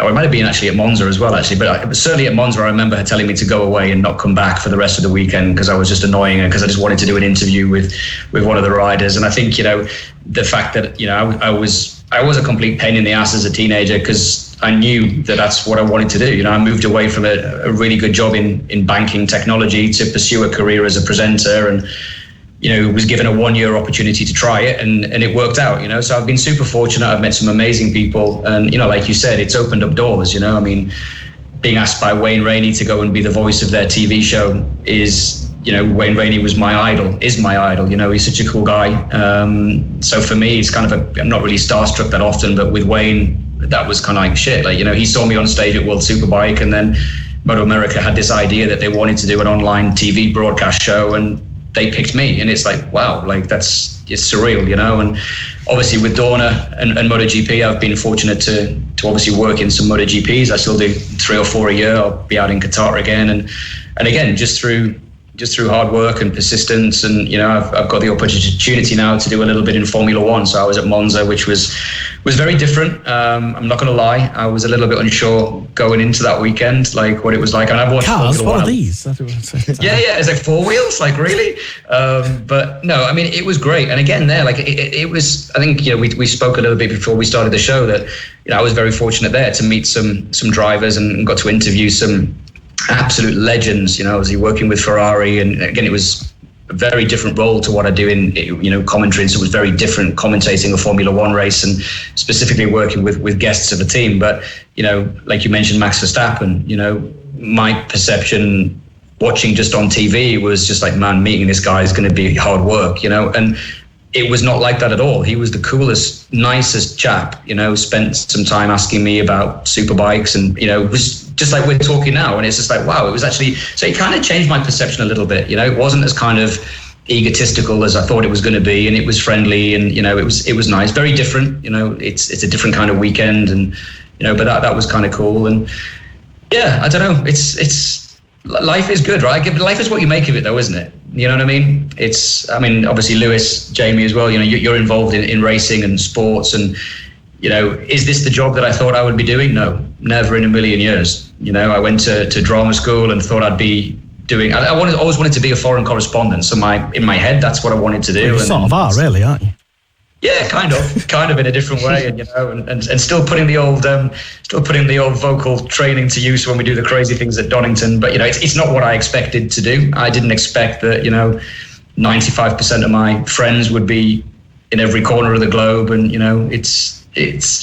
or it might have been actually at Monza as well, but it was certainly at Monza. I remember her telling me to go away and not come back for the rest of the weekend because I was just annoying her, because I just wanted to do an interview with one of the riders. And I think, the fact that, I was a complete pain in the ass as a teenager, because I knew that that's what I wanted to do. I moved away from a really good job in banking technology to pursue a career as a presenter, and was given a 1-year opportunity to try it, and it worked out, So I've been super fortunate. I've met some amazing people, and, like you said, it's opened up doors, I mean, being asked by Wayne Rainey to go and be the voice of their TV show is, Wayne Rainey is my idol. He's such a cool guy. So for me, it's kind of I'm not really starstruck that often, but with Wayne, that was kind of like shit. Like, he saw me on stage at World Superbike, and then MotoAmerica had this idea that they wanted to do an online TV broadcast show, and they picked me, and it's like, wow, like it's surreal, And obviously with Dorna and MotoGP, I've been fortunate to obviously work in some MotoGPs. I still do 3 or 4 a year. I'll be out in Qatar again, and again, just through hard work and persistence, and I've got the opportunity now to do a little bit in Formula One. So I was at Monza, which was very different. I'm not going to lie, I was a little bit unsure going into that weekend, like what it was like. And I've watched cars. What are these? Yeah, it's like 4 wheels, like really. But no, I mean, it was great. And again, there, like it was. I think we spoke a little bit before we started the show that I was very fortunate there to meet some drivers and got to interview some absolute legends. I was working with Ferrari, and again, it was a very different role to what I do in commentary. So it was very different commentating a Formula One race, and specifically working with guests of the team. But like you mentioned, Max Verstappen, my perception watching just on TV was just like, man, meeting this guy is going to be hard work, and it was not like that at all. He was the coolest, nicest chap, spent some time asking me about superbikes, and, it was just like we're talking now. And it's just like, wow, it was actually, so it kind of changed my perception a little bit. It wasn't as kind of egotistical as I thought it was going to be, and it was friendly, and, it was nice, very different. It's a different kind of weekend, and, but that was kind of cool. And yeah, I don't know. It's life is good, right? Life is what you make of it, though, isn't it? You know what I mean? Obviously Lewis, Jamie as well, you're involved in racing and sports, and, is this the job that I thought I would be doing? No, never in a million years. I went to drama school and thought I'd be doing, always wanted to be a foreign correspondent. So in my head, that's what I wanted to do. Well, you sort of are, really, aren't you? Yeah, kind of in a different way, and and still putting the old vocal training to use when we do the crazy things at Donington. But it's not what I expected to do. I didn't expect that 95% of my friends would be in every corner of the globe, and it's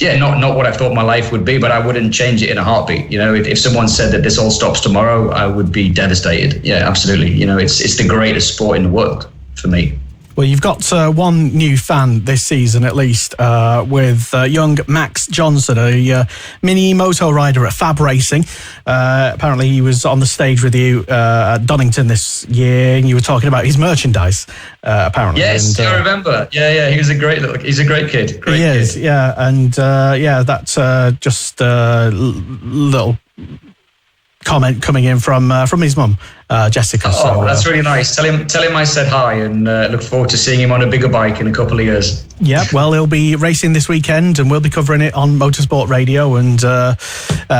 not what I thought my life would be. But I wouldn't change it in a heartbeat. If someone said that this all stops tomorrow, I would be devastated. Yeah, absolutely. It's the greatest sport in the world for me. Well, you've got one new fan this season, at least, with young Max Johnson, a mini moto rider at Fab Racing. Apparently, he was on the stage with you at Donington this year, and you were talking about his merchandise. Apparently, yes, and, I remember. Yeah, he's a great kid. He is, yeah, and that's just a little comment coming in from his mum, Jessica. Oh, that's really nice. Tell him I said hi, and look forward to seeing him on a bigger bike in a couple of years. Yeah, well, he'll be racing this weekend, and we'll be covering it on Motorsport Radio, and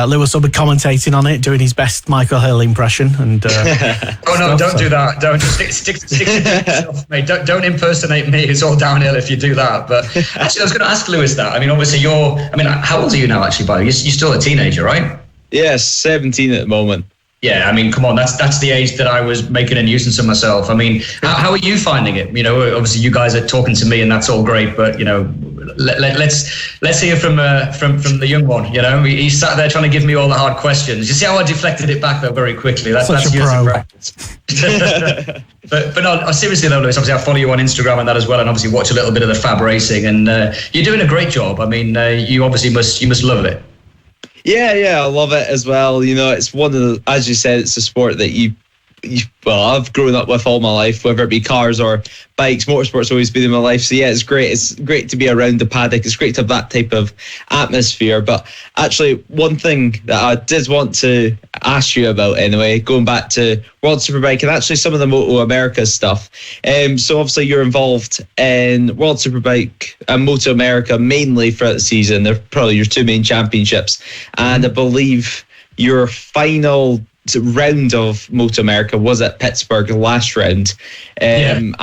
Lewis will be commentating on it, doing his best Michael Hill impression. And oh no, don't do that. Don't stick to yourself, mate. Don't impersonate me. It's all downhill if you do that. But actually, I was going to ask Lewis that. I mean, obviously, how old are you now? Actually, by the way, you're still a teenager, right? Yes, 17 at the moment. Yeah, I mean, come on, that's the age that I was making a nuisance of myself. I mean, how are you finding it? You know, obviously you guys are talking to me, and that's all great, but you know, let's hear from the young one. You know, he sat there trying to give me all the hard questions. You see how I deflected it back though very quickly. That's years of practice. But no, seriously though, Lewis, obviously I follow you on Instagram and that as well, and obviously watch a little bit of the Fab Racing, and you're doing a great job. I mean, you obviously must love it. Yeah, I love it as well. You know, it's one of the, as you said, it's a sport that I've grown up with all my life, whether it be cars or bikes. Motorsport's always been in my life. So yeah, it's great. It's great to be around the paddock. It's great to have that type of atmosphere. But actually, one thing that I did want to ask you about anyway, going back to World Superbike and actually some of the MotoAmerica stuff. So obviously you're involved in World Superbike and MotoAmerica mainly throughout the season. They're probably your two main championships. And I believe your final round of MotoAmerica was at Pittsburgh last round. And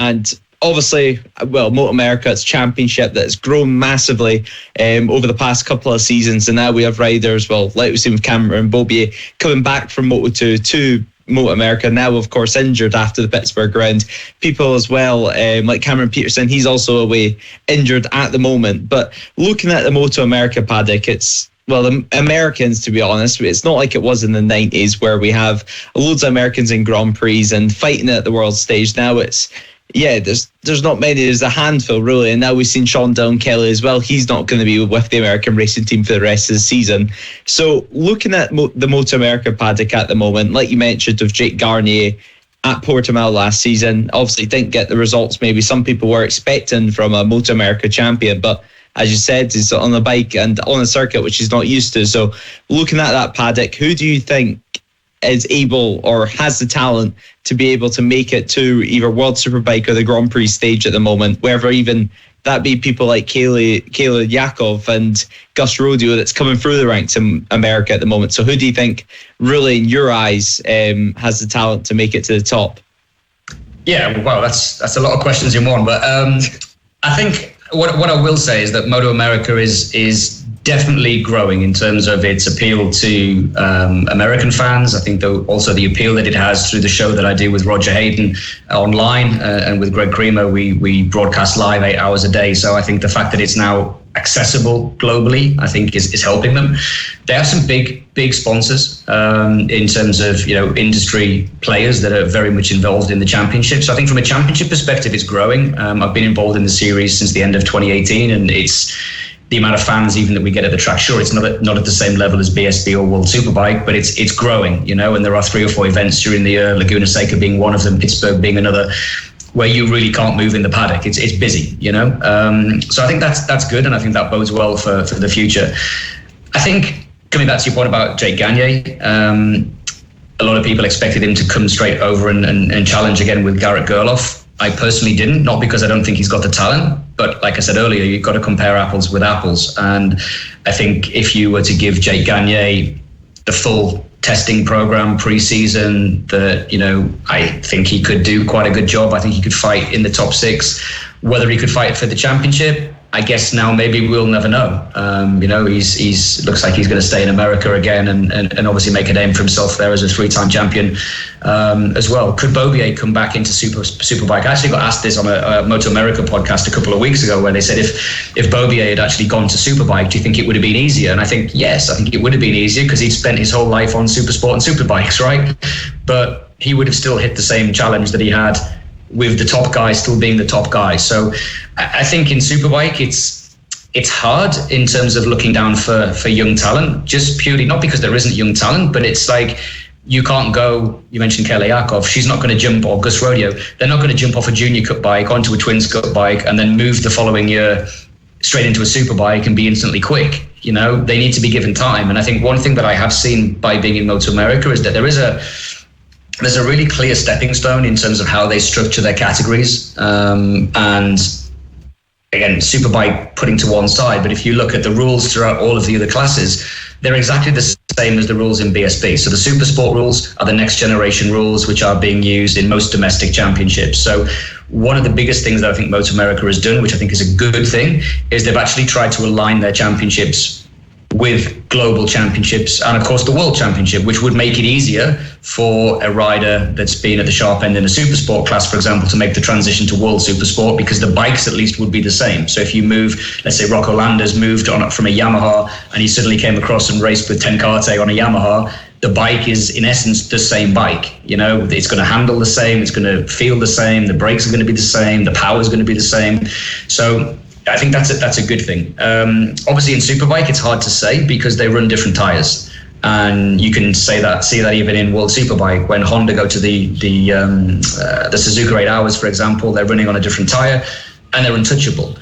obviously, well, MotoAmerica, it's a championship that's grown massively over the past couple of seasons, and now we have riders, well, like we've seen with Cameron Beaubier, coming back from Moto2 to MotoAmerica, now of course injured after the Pittsburgh round. People as well, like Cameron Peterson, he's also away injured at the moment. But looking at the MotoAmerica paddock, it's, well, the Americans, to be honest, it's not like it was in the 90s where we have loads of Americans in Grand Prix and fighting at the world stage. Now it's, there's not many. There's a handful, really. And now we've seen Sean Dillon Kelly as well. He's not going to be with the American racing team for the rest of the season. So looking at the MotoAmerica paddock at the moment, like you mentioned of Jake Garnier at Portimao last season, obviously didn't get the results maybe some people were expecting from a MotoAmerica champion, but as you said, he's on the bike and on a circuit which he's not used to. So looking at that paddock, who do you think is able or has the talent to be able to make it to either World Superbike or the Grand Prix stage at the moment, whether even that be people like Kayla Yakov and Gus Rodeo that's coming through the ranks in America at the moment? So who do you think really, in your eyes, has the talent to make it to the top? Yeah, well, that's a lot of questions in one. But I think what I will say is that MotoAmerica is definitely growing in terms of its appeal to American fans. I think also the appeal that it has through the show that I do with Roger Hayden online and with Greg Creamer, we broadcast live 8 hours a day. So I think the fact that it's now accessible globally, I think is helping them. They have some big sponsors in terms of, industry players that are very much involved in the championship. So I think from a championship perspective, it's growing. I've been involved in the series since the end of 2018, and it's the amount of fans even that we get at the track. Sure, it's not at the same level as BSB or World Superbike, but it's growing, and there are 3 or 4 events during the year, Laguna Seca being one of them, Pittsburgh being another, where you really can't move in the paddock. It's busy, So I think that's good, and I think that bodes well for the future. I think, coming back to your point about Jake Gagne, a lot of people expected him to come straight over and challenge again with Garrett Gerloff. I personally didn't, not because I don't think he's got the talent, but like I said earlier, you've got to compare apples with apples. And I think if you were to give Jake Gagne the full testing program pre-season, that I think he could do quite a good job. I think he could fight in the top 6. Whether he could fight for the championship, I guess now maybe we'll never know. He's looks like he's going to stay in America again and obviously make a name for himself there as a 3-time champion as well. Could Beaubier come back into Superbike? I actually got asked this on a MotoAmerica podcast a couple of weeks ago, where they said if Beaubier had actually gone to Superbike, do you think it would have been easier? And I think yes, I think it would have been easier because he'd spent his whole life on Supersport and Superbikes, right? But he would have still hit the same challenge that he had with the top guy still being the top guy. So I think in Superbike, it's hard in terms of looking down for young talent, just purely not because there isn't young talent, but it's like you can't go, you mentioned Kelly Yakov, she's not going to jump, or Gus Rodeo, they're not going to jump off a Junior Cup bike onto a Twins Cup bike and then move the following year straight into a Superbike and be instantly quick. You know, they need to be given time. And I think one thing that I have seen by being in MotoAmerica is that there's a really clear stepping stone in terms of how they structure their categories. And again, Superbike putting to one side, but if you look at the rules throughout all of the other classes, they're exactly the same as the rules in BSB. So the Super Sport rules are the next generation rules, which are being used in most domestic championships. So one of the biggest things that I think MotoAmerica has done, which I think is a good thing, is they've actually tried to align their championships with global championships and of course the World Championship, which would make it easier for a rider that's been at the sharp end in a Super Sport class, for example, to make the transition to World Super Sport, because the bikes at least would be the same. So if you move, let's say Rocco Landers moved on from a Yamaha and he suddenly came across and raced with Tenkate on a Yamaha, the bike is in essence the same bike. You know, it's going to handle the same, it's going to feel the same, the brakes are going to be the same, the power is going to be the same. So I think that's a good thing. Obviously in Superbike, it's hard to say because they run different tires. And you can see that even in World Superbike, when Honda go to the Suzuka 8 Hours, for example, they're running on a different tire and they're untouchable.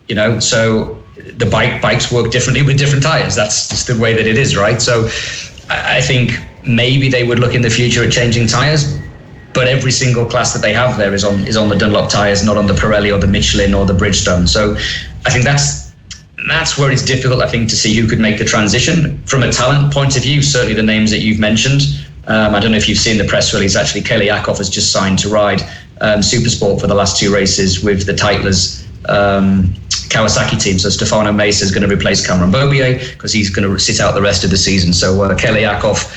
You know, so the bikes work differently with different tires. That's just the way that it is, right? So I think maybe they would look in the future at changing tires, but every single class that they have there is on the Dunlop tires, not on the Pirelli or the Michelin or the Bridgestone. So I think that's where it's difficult, I think, to see who could make the transition. From a talent point of view, certainly the names that you've mentioned. I don't know if you've seen the press release. Actually, Kelly Yakov has just signed to ride Supersport for the last 2 races with the Titleist Kawasaki team. So Stefano Mesa is going to replace Cameron Beaubier because he's going to sit out the rest of the season. So Kelly Yakov,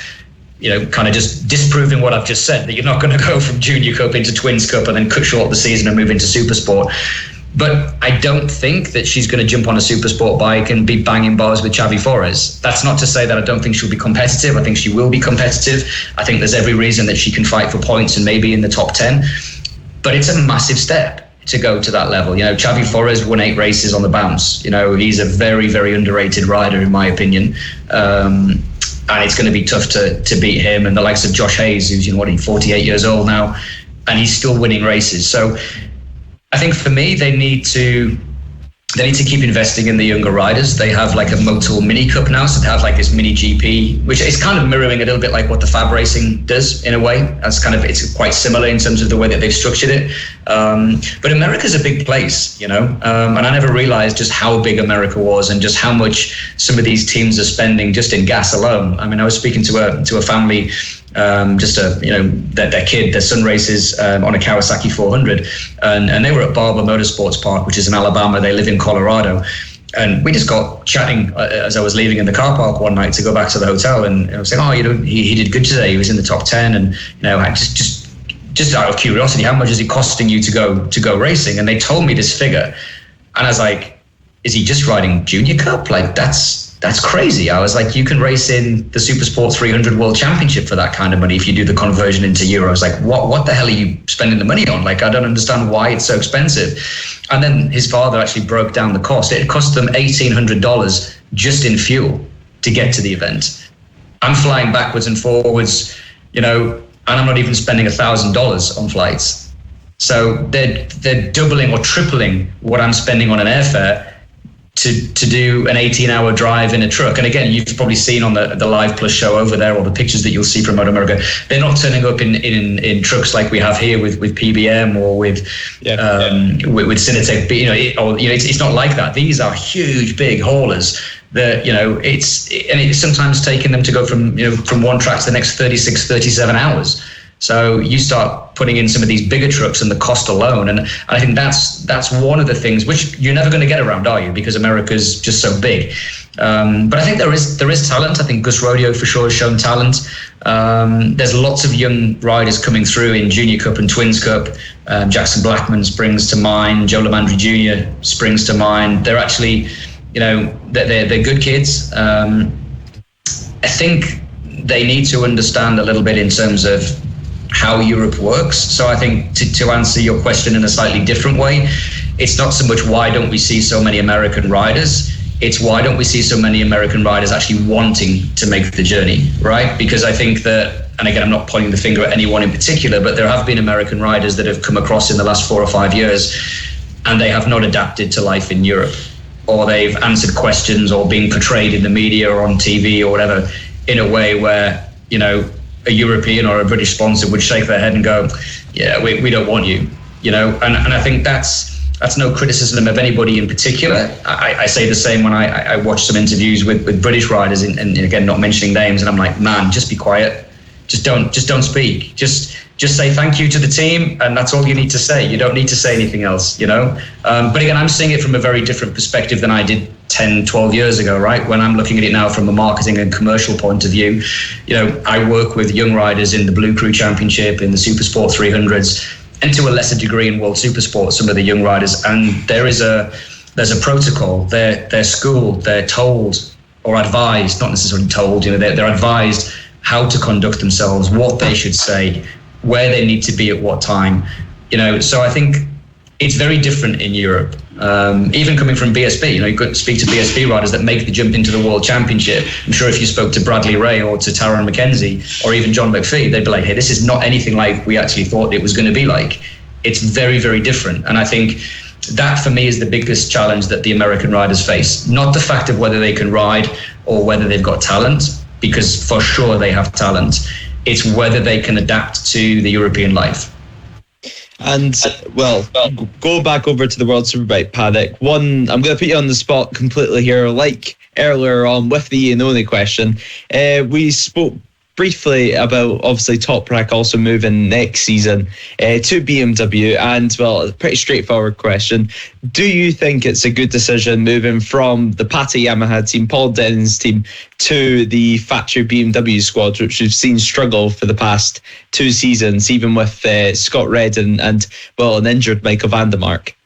you know, kind of just disproving what I've just said, that you're not going to go from Junior Cup into Twins Cup and then cut short the season and move into Supersport. But I don't think that she's going to jump on a Supersport bike and be banging bars with Xavi Forés. That's not to say that I don't think she'll be competitive. I think she will be competitive. I think there's every reason that she can fight for points and maybe in the top 10. But it's a massive step to go to that level. You know, Xavi Forés won 8 races on the bounce. You know, he's a very, very underrated rider, in my opinion. And it's going to be tough to beat him, and the likes of Josh Hayes, who's, 48 years old now, and he's still winning races. So I think for me, they need to keep investing in the younger riders. They have like a Motul Mini Cup now, so they have like this mini GP, which is kind of mirroring a little bit like what the Fab Racing does in a way. It's quite similar in terms of the way that they've structured it. But America's a big place, and I never realized just how big America was and just how much some of these teams are spending just in gas alone. I mean, I was speaking to a family, their son races on a Kawasaki 400, and they were at Barber Motorsports Park, which is in Alabama. They live in Colorado, and we just got chatting as I was leaving in the car park one night to go back to the hotel, and I was saying, he did good today. He was in the top 10, and I just out of curiosity, how much is it costing you to go racing? And they told me this figure, and I was like, is he just riding Junior Cup? Like that's crazy. I was like, you can race in the Supersport 300 World Championship for that kind of money if you do the conversion into euro. I was like, what the hell are you spending the money on? Like, I don't understand why it's so expensive. And then his father actually broke down the cost. It cost them $1,800 just in fuel to get to the event. I'm flying backwards and forwards, and I'm not even spending $1,000 on flights. So they're doubling or tripling what I'm spending on an airfare to do an 18-hour drive in a truck. And again, you've probably seen on the Live Plus show over there, or the pictures that you'll see from MotoAmerica, they're not turning up in trucks like we have here with PBM or with Cinetec. It's not like that. These are huge, big haulers. That it's sometimes taking them to go from one track to the next 36, 37 hours. So you start putting in some of these bigger trucks and the cost alone, and I think that's one of the things which you're never going to get around, are you? Because America's just so big. But I think there is talent. I think Gus Rodeo for sure has shown talent. There's lots of young riders coming through in Junior Cup and Twins Cup. Jackson Blackman springs to mind. Joe Lamandri Jr. springs to mind. They're actually, they're good kids. I think they need to understand a little bit in terms of how Europe works. So I think to answer your question in a slightly different way, it's not so much why don't we see so many American riders, it's why don't we see so many American riders actually wanting to make the journey, right? Because I think that, and again, I'm not pointing the finger at anyone in particular, but there have been American riders that have come across in the last 4 or 5 years, and they have not adapted to life in Europe, or they've answered questions or been portrayed in the media or on TV or whatever in a way where, you know, a European or a British sponsor would shake their head and go, yeah, we don't want you, you know? And I think that's no criticism of anybody in particular. I say the same when I watch some interviews with British riders, and again, not mentioning names, and I'm like, man, just be quiet. Just don't speak. Just say thank you to the team, and that's all you need to say. You don't need to say anything else, you know? But again, I'm seeing it from a very different perspective than I did 10, 12 years ago, right? When I'm looking at it now from a marketing and commercial point of view, you know, I work with young riders in the Blue Crew Championship, in the Supersport 300s, and to a lesser degree in World Supersport, some of the young riders. And there's a protocol. They're schooled, they're told or advised, not necessarily told, you know, they're advised how to conduct themselves, what they should say, where they need to be at what time, you know. So I think it's very different in Europe. Even coming from BSB, you know, you could speak to BSB riders that make the jump into the World Championship. I'm sure if you spoke to Bradley Ray or to Taron McKenzie or even John McPhee, they'd be like, hey, this is not anything like we actually thought it was going to be like. It's very, very different. And I think that for me is the biggest challenge that the American riders face. Not the fact of whether they can ride or whether they've got talent, because for sure they have talent. It's whether they can adapt to the European life. And, well, go back over to the World Superbike paddock. One, I'm going to put you on the spot completely here, like earlier on with the Iannone question. We spoke briefly about, obviously, Toprak also moving next season to BMW. And, well, a pretty straightforward question. Do you think it's a good decision moving from the Pata Yamaha team, Paul Denn's team, to the factory BMW squad, which we've seen struggle for the past 2 seasons, even with Scott Red and an injured Michael van der Mark?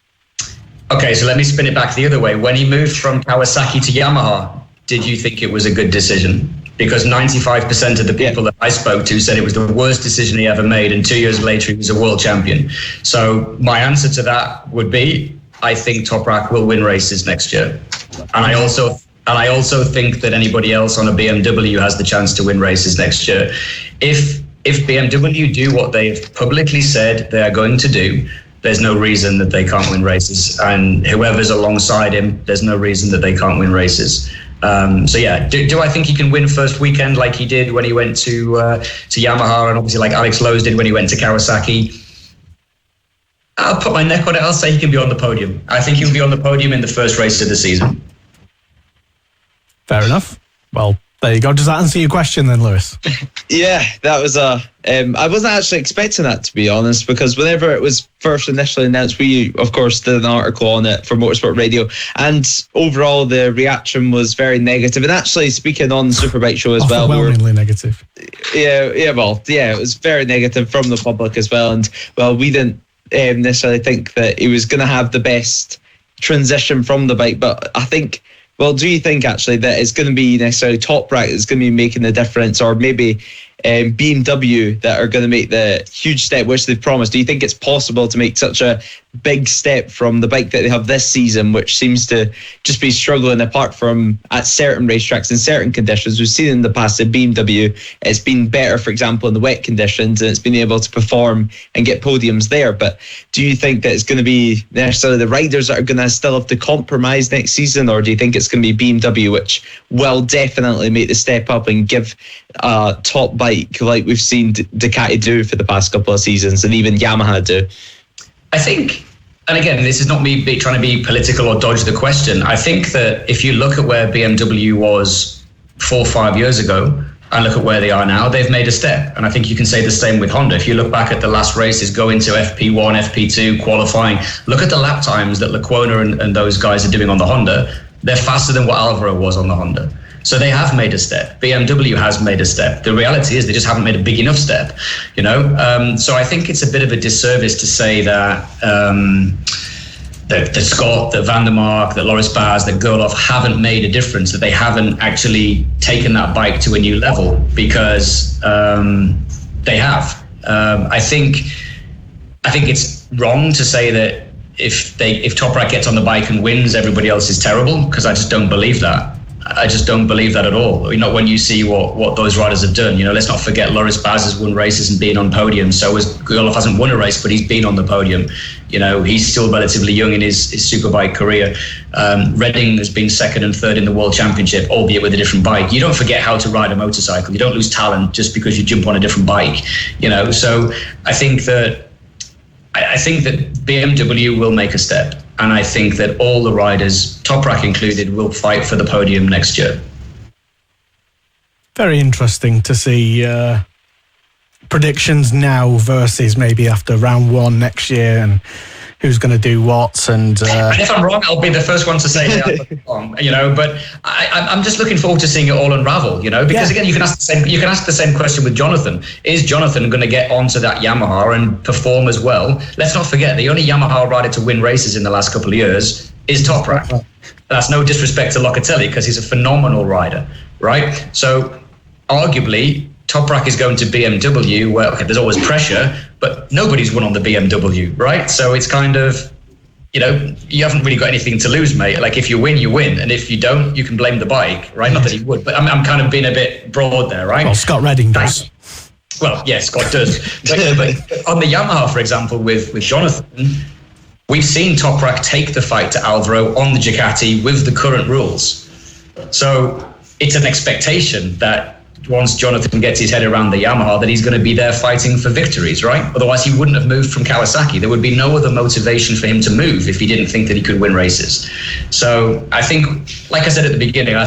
Okay, so let me spin it back the other way. When he moved from Kawasaki to Yamaha, did you think it was a good decision? Because 95% of the people that I spoke to said it was the worst decision he ever made, and 2 years later he was a world champion. So my answer to that would be, I think Toprak will win races next year. And I also think that anybody else on a BMW has the chance to win races next year. If BMW do what they've publicly said they are going to do, there's no reason that they can't win races. And whoever's alongside him, there's no reason that they can't win races. So yeah, do I think he can win first weekend like he did when he went to Yamaha, and obviously like Alex Lowe's did when he went to Kawasaki? I'll put my neck on it. I'll say he can be on the podium. I think he'll be on the podium in the first race of the season. Fair enough. Well, there you go. Does that answer your question then, Lewis? Yeah, that was I wasn't actually expecting that, to be honest, because whenever it was first initially announced, we, of course, did an article on it for Motorsport Radio, and overall the reaction was very negative. And actually, speaking on the Superbike Show as well, overwhelmingly negative. Yeah, it was very negative from the public as well. And well, we didn't necessarily think that he was going to have the best transition from the bike, but I think. Well, do you think actually that it's going to be necessarily Toprak that's going to be making the difference, or maybe BMW that are going to make the huge step which they've promised? Do you think it's possible to make such a big step from the bike that they have this season, which seems to just be struggling apart from at certain racetracks in certain conditions? We've seen in the past that BMW, it's been better, for example, in the wet conditions, and it's been able to perform and get podiums there. But do you think that it's going to be necessarily the riders that are going to still have to compromise next season, or do you think it's going to be BMW which will definitely make the step up and give a top bike like we've seen Ducati do for the past couple of seasons, and even Yamaha do? I think, and again, this is not me trying to be political or dodge the question. I think that if you look at where BMW was 4 or 5 years ago and look at where they are now, they've made a step. And I think you can say the same with Honda. If you look back at the last races, go into FP1, FP2, qualifying, look at the lap times that Lecuona and those guys are doing on the Honda. They're faster than what Alvaro was on the Honda. So they have made a step. BMW has made a step. The reality is they just haven't made a big enough step, you know? So I think it's a bit of a disservice to say that that Scott, that Van der Mark, that Loris Baz, that Gerloff haven't made a difference, that they haven't actually taken that bike to a new level, because they have. I think it's wrong to say that if Toprak gets on the bike and wins, everybody else is terrible, because I just don't believe that. I just don't believe that at all. When you see what those riders have done, let's not forget Loris Baz has won races and been on podiums. So Gurlov hasn't won a race, but he's been on the podium. He's still relatively young in his Superbike career. Redding has been second and third in the World Championship, albeit with a different bike. You don't forget how to ride a motorcycle. You don't lose talent just because you jump on a different bike. So I think that BMW will make a step, and I think that all the riders, Toprak included, will fight for the podium next year. Very interesting to see predictions now versus maybe after round one next year, and who's going to do what. And if I'm wrong, I'll be the first one to say I'm wrong. But I'm just looking forward to seeing it all unravel. Because again, you can ask the same question with Jonathan. Is Jonathan going to get onto that Yamaha and perform as well? Let's not forget, the only Yamaha rider to win races in the last couple of years is Toprak. That's no disrespect to Locatelli, because he's a phenomenal rider, right? So arguably, Toprak is going to BMW, where there's always pressure, but nobody's won on the BMW, right? So it's kind of, you haven't really got anything to lose, mate. Like, if you win, you win. And if you don't, you can blame the bike, right? Not that he would, but I'm kind of being a bit broad there, right? Well, Scott Redding does. Well, yeah, Scott does. But on the Yamaha, for example, with Jonathan, we've seen Toprak take the fight to Alvaro on the Ducati with the current rules. So it's an expectation that once Jonathan gets his head around the Yamaha, that he's going to be there fighting for victories, right? Otherwise, he wouldn't have moved from Kawasaki. There would be no other motivation for him to move if he didn't think that he could win races. So I think, like I said at the beginning, I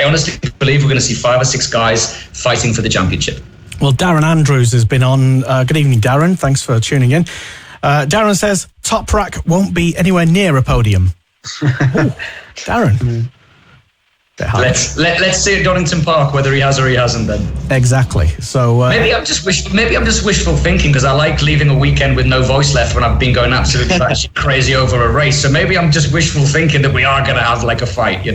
honestly believe we're going to see 5 or 6 guys fighting for the championship. Well, Darren Andrews has been on. Good evening, Darren. Thanks for tuning in. Darren says Toprak won't be anywhere near a podium. Ooh, Darren. Let's see at Donington Park whether he has or he hasn't then. Exactly. So maybe I'm just wishful thinking, because I like leaving a weekend with no voice left when I've been going absolutely crazy over a race. So maybe I'm just wishful thinking that we are going to have like a fight,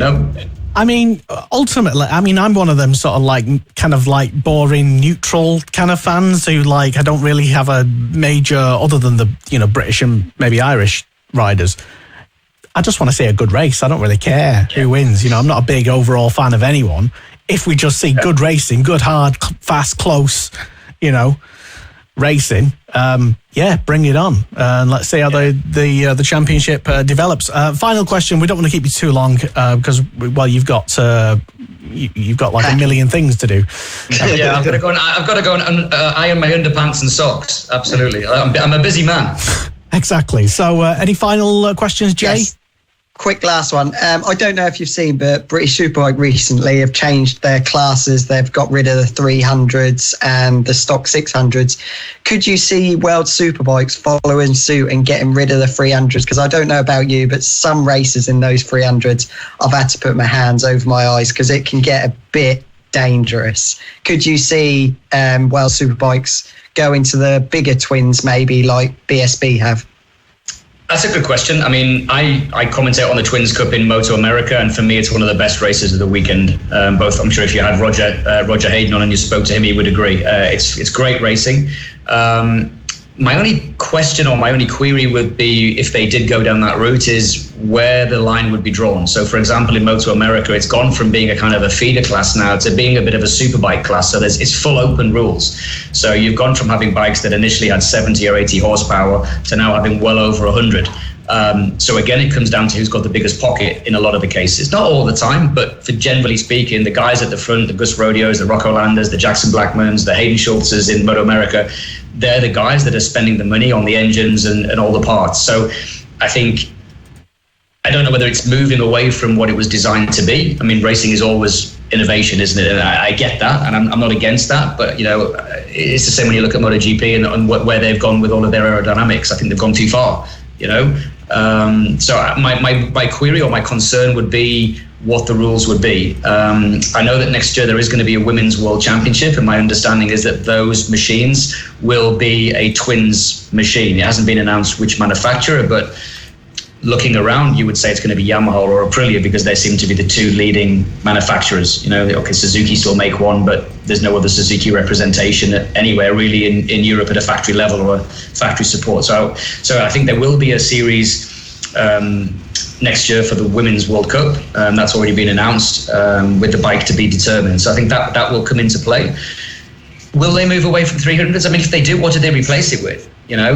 I mean, ultimately, I'm one of them sort of kind of boring, neutral kind of fans who I don't really have a major, other than the, British and maybe Irish riders. I just want to see a good race. I don't really care who wins. I'm not a big overall fan of anyone. If we just see good racing, good, hard, fast, close, racing, bring it on. And let's see how the championship develops. Final question. We don't want to keep you too long because, you've got like a million things to do. I've got to go and iron my underpants and socks. Absolutely. I'm a busy man. Exactly. So any final questions, Jay? Yes. Quick last one. I don't know if you've seen, but British Superbike recently have changed their classes. They've got rid of the 300s and the stock 600s. Could you see World Superbikes following suit and getting rid of the 300s? Because I don't know about you, but some races in those 300s, I've had to put my hands over my eyes because it can get a bit dangerous. Could you see World Superbikes go into the bigger twins, maybe like BSB have? That's a good question. I mean, I commentate on the Twins Cup in MotoAmerica, and for me, it's one of the best races of the weekend. Both, I'm sure if you had Roger Hayden on and you spoke to him, he would agree. It's great racing. My only question or my only query would be, if they did go down that route, is where the line would be drawn. So, for example, in MotoAmerica, it's gone from being a kind of a feeder class now to being a bit of a superbike class. So it's full open rules. So you've gone from having bikes that initially had 70 or 80 horsepower to now having well over 100. So again, it comes down to who's got the biggest pocket in a lot of the cases. Not all the time, but for generally speaking, the guys at the front, the Gus Rodeos, the Rocco Landers, the Jackson Blackmans, the Hayden Schultzes in MotoAmerica, they're the guys that are spending the money on the engines and all the parts. So I don't know whether it's moving away from what it was designed to be. I mean, racing is always innovation, isn't it? And I get that, and I'm not against that. But, it's the same when you look at MotoGP and where they've gone with all of their aerodynamics. I think they've gone too far, So my query or my concern would be what the rules would be. I know that next year there is going to be a women's world championship, and my understanding is that those machines will be a twins machine. It hasn't been announced which manufacturer, but looking around, you would say it's going to be Yamaha or Aprilia because they seem to be the two leading manufacturers. You know, okay, Suzuki still make one, but there's no other Suzuki representation anywhere really in Europe at a factory level or a factory support. So I think there will be a series next year for the Women's World Cup. That's already been announced, with the bike to be determined. So I think that will come into play. Will they move away from 300s? I mean, if they do, what do they replace it with? You know,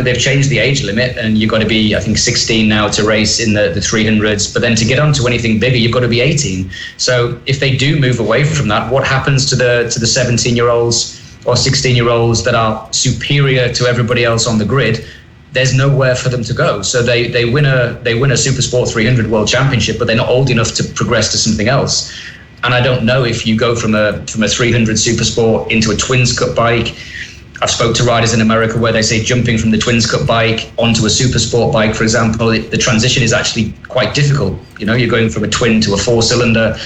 they've changed the age limit, and you've got to be, I think, 16 now to race in the 300s. But then to get onto anything bigger, you've got to be 18. So if they do move away from that, what happens to the 17-year-olds or 16-year-olds that are superior to everybody else on the grid? There's nowhere for them to go. So they win a Supersport 300 World Championship, but they're not old enough to progress to something else. And I don't know if you go from a 300 Supersport into a Twins Cup bike. I've spoke to riders in America where they say jumping from the Twins Cup bike onto a Supersport bike, for example, the transition is actually quite difficult. You know, you're going from a twin to a 4-cylinder.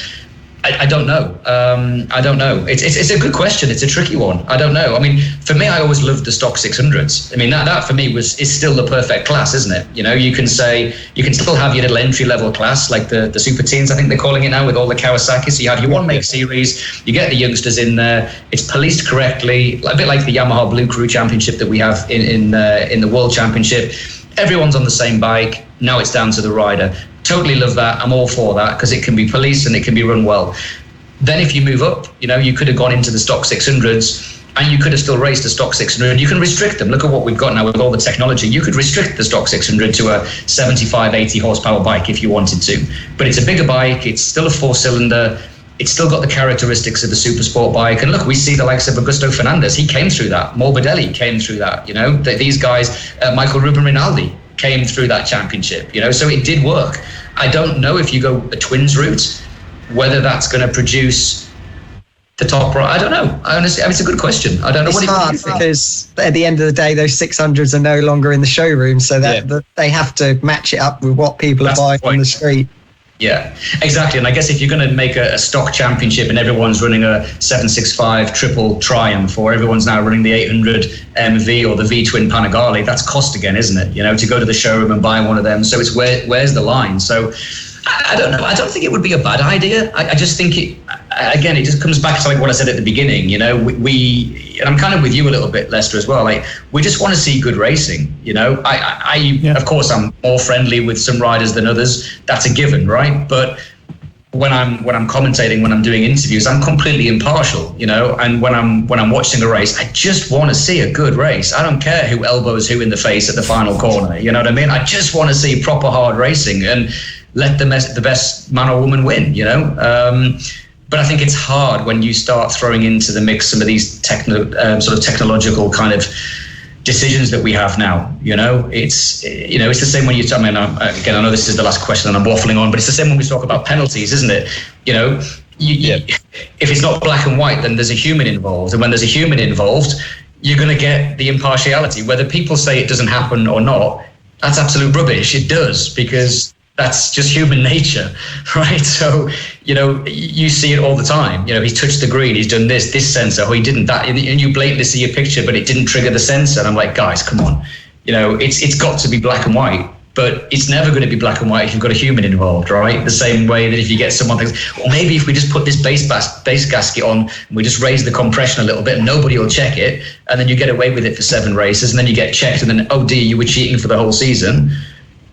I don't know. I don't know. It's a good question. It's a tricky one. I don't know. I mean, for me, I always loved the stock 600s. I mean, that for me is still the perfect class, isn't it? You know, you can still have your little entry level class like the Super Teens, I think they're calling it now, with all the Kawasaki. So you have your one make series, you get the youngsters in there. It's policed correctly, a bit like the Yamaha Blue Crew Championship that we have in the World Championship. Everyone's on the same bike. Now it's down to the rider. Totally love that. I'm all for that because it can be policed and it can be run well. Then if you move up, you know, you could have gone into the stock 600s and you could have still raced the stock 600. You can restrict them. Look at what we've got now with all the technology. You could restrict the stock 600 to a 75, 80 horsepower bike if you wanted to. But it's a bigger bike. It's still a 4-cylinder. It's still got the characteristics of the Supersport bike. And look, we see the likes of Augusto Fernandez. He came through that. Morbidelli came through that. You know, these guys, Michael Ruben Rinaldi came through that championship. You know, so it did work. I don't know if you go a twins route, whether that's going to produce the top right. I don't know. I honestly, it's a good question. I don't know. It's hard because at the end of the day, those 600s are no longer in the showroom, so that they have to match it up with what people are buying on the street. Yeah, exactly. And I guess if you're going to make a stock championship and everyone's running a 765 triple Triumph, or everyone's now running the 800 MV or the V-twin Panigale, that's cost again, isn't it? You know, to go to the showroom and buy one of them. So it's where's the line? So I don't know. I don't think it would be a bad idea. I just think it just comes back to like what I said at the beginning. You know, we and I'm kind of with you a little bit, Lester, as well. Like, we just want to see good racing. You know, of course, I'm more friendly with some riders than others. That's a given, right? But when I'm commentating, when I'm doing interviews, I'm completely impartial. You know, and when I'm watching a race, I just want to see a good race. I don't care who elbows who in the face at the final corner. You know what I mean? I just want to see proper hard racing and let the best man or woman win, you know? But I think it's hard when you start throwing into the mix some of these sort of technological kind of decisions that we have now, you know? It's the same when you tell me, again, I know this is the last question and I'm waffling on, but it's the same when we talk about penalties, isn't it? You know, if it's not black and white, then there's a human involved. And when there's a human involved, you're going to get the impartiality. Whether people say it doesn't happen or not, that's absolute rubbish. It does, because that's just human nature, right? So, you know, you see it all the time. You know, he's touched the green, he's done this sensor, or he didn't that, and you blatantly see a picture, but it didn't trigger the sensor. And I'm like, guys, come on. You know, it's got to be black and white, but it's never going to be black and white if you've got a human involved, right? The same way that if you get someone thinks, well, maybe if we just put this base gasket on and we just raise the compression a little bit, nobody will check it, and then you get away with it for 7 races, and then you get checked, and then, oh dear, you were cheating for the whole season.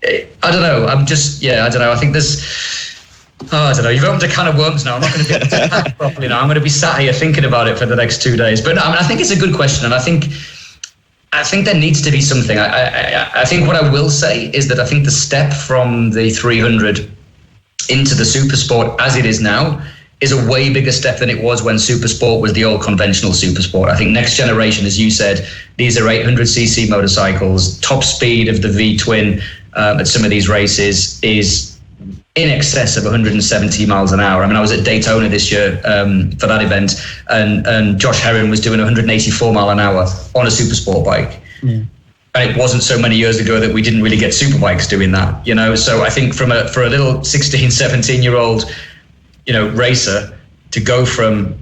I don't know. I don't know. I think I don't know. You've opened a can of worms now. I'm not going to be able to pack properly now. I'm going to be sat here thinking about it for the next 2 days. But I think it's a good question, and I think there needs to be something. I think what I will say is that I think the step from the 300 into the Supersport as it is now is a way bigger step than it was when Supersport was the old conventional Supersport. I think next generation, as you said, these are 800cc motorcycles. Top speed of the V-twin at some of these races is in excess of 170 miles an hour. I mean, I was at Daytona this year for that event, and Josh Herrin was doing 184 mile an hour on a Supersport bike. Yeah. And it wasn't so many years ago that we didn't really get Superbikes doing that, you know? So I think for a little 16, 17-year-old, you know, racer to go from,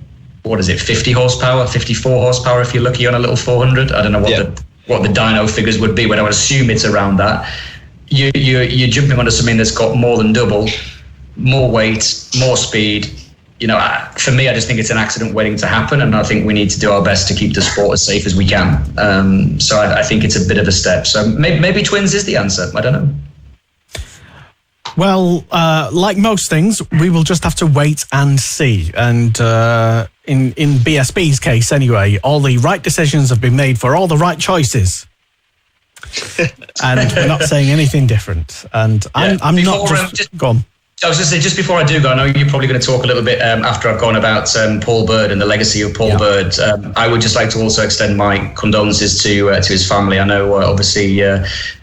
50 horsepower, 54 horsepower if you're lucky on a little 400. I don't know what the dyno figures would be, but I would assume it's around that. you're jumping onto something that's got more than double, more weight, more speed. For me, I just think it's an accident waiting to happen, and I think we need to do our best to keep the sport as safe as we can. So I think it's a bit of a step. So maybe twins is the answer. I don't know. Well, like most things, we will just have to wait and see. And in BSB's case, anyway, all the right decisions have been made for all the right choices. And we're not saying anything different. And I'm not just go on. I was going to say, just before I do go, I know you're probably going to talk a little bit after I've gone about Paul Bird and the legacy of Paul Bird. I would just like to also extend my condolences to his family. I know obviously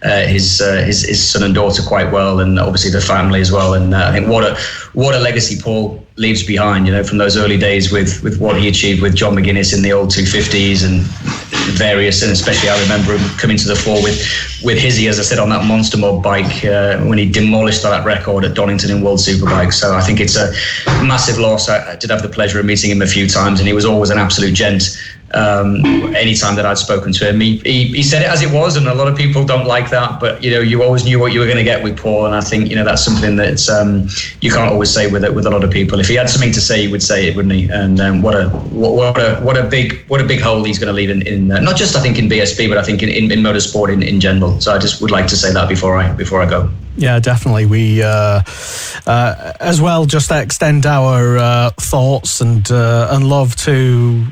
his son and daughter quite well, and obviously the family as well. And I think what a legacy Paul leaves behind. From those early days with what he achieved with John McGuinness in the old 250s and various, and especially I remember him coming to the fore with Hizzy, as I said, on that Monster Mob bike when he demolished that record at Donington in World Superbikes. So I think it's a massive loss. I did have the pleasure of meeting him a few times, and he was always an absolute gent. Anytime that I'd spoken to him, he said it as it was, and a lot of people don't like that, but you always knew what you were going to get with Paul, and I think that's something that you can't always say with a lot of people. If he had something to say, he would say it, wouldn't he? And what a big hole he's going to leave in not just I think in BSB, but I think in motorsport in general. So I just would like to say that before I go. Yeah, definitely. We as well just extend our thoughts and love to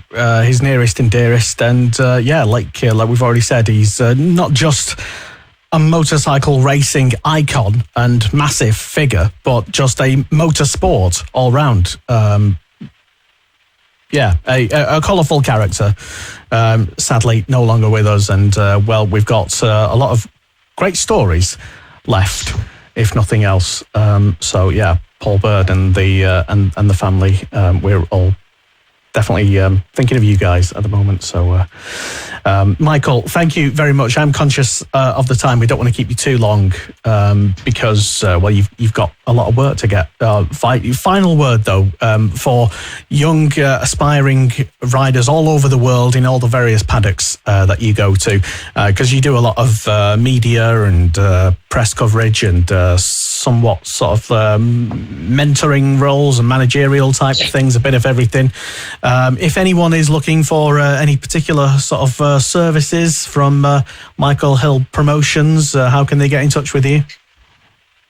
his nearest and dearest. And like we've already said, he's not just a motorcycle racing icon and massive figure, but just a motorsport all round. A colourful character. Sadly, no longer with us, and we've got a lot of great stories left, if nothing else. Paul Bird and the family, we're all definitely thinking of you guys at the moment. So, Michael, thank you very much. I'm conscious of the time. We don't want to keep you too long because, you've got a lot of work to get. Final word, though, for young aspiring riders all over the world in all the various paddocks that you go to, because you do a lot of media and press coverage and somewhat sort of mentoring roles and managerial type things, a bit of everything. If anyone is looking for any particular sort of services from Michael Hill Promotions, how can they get in touch with you?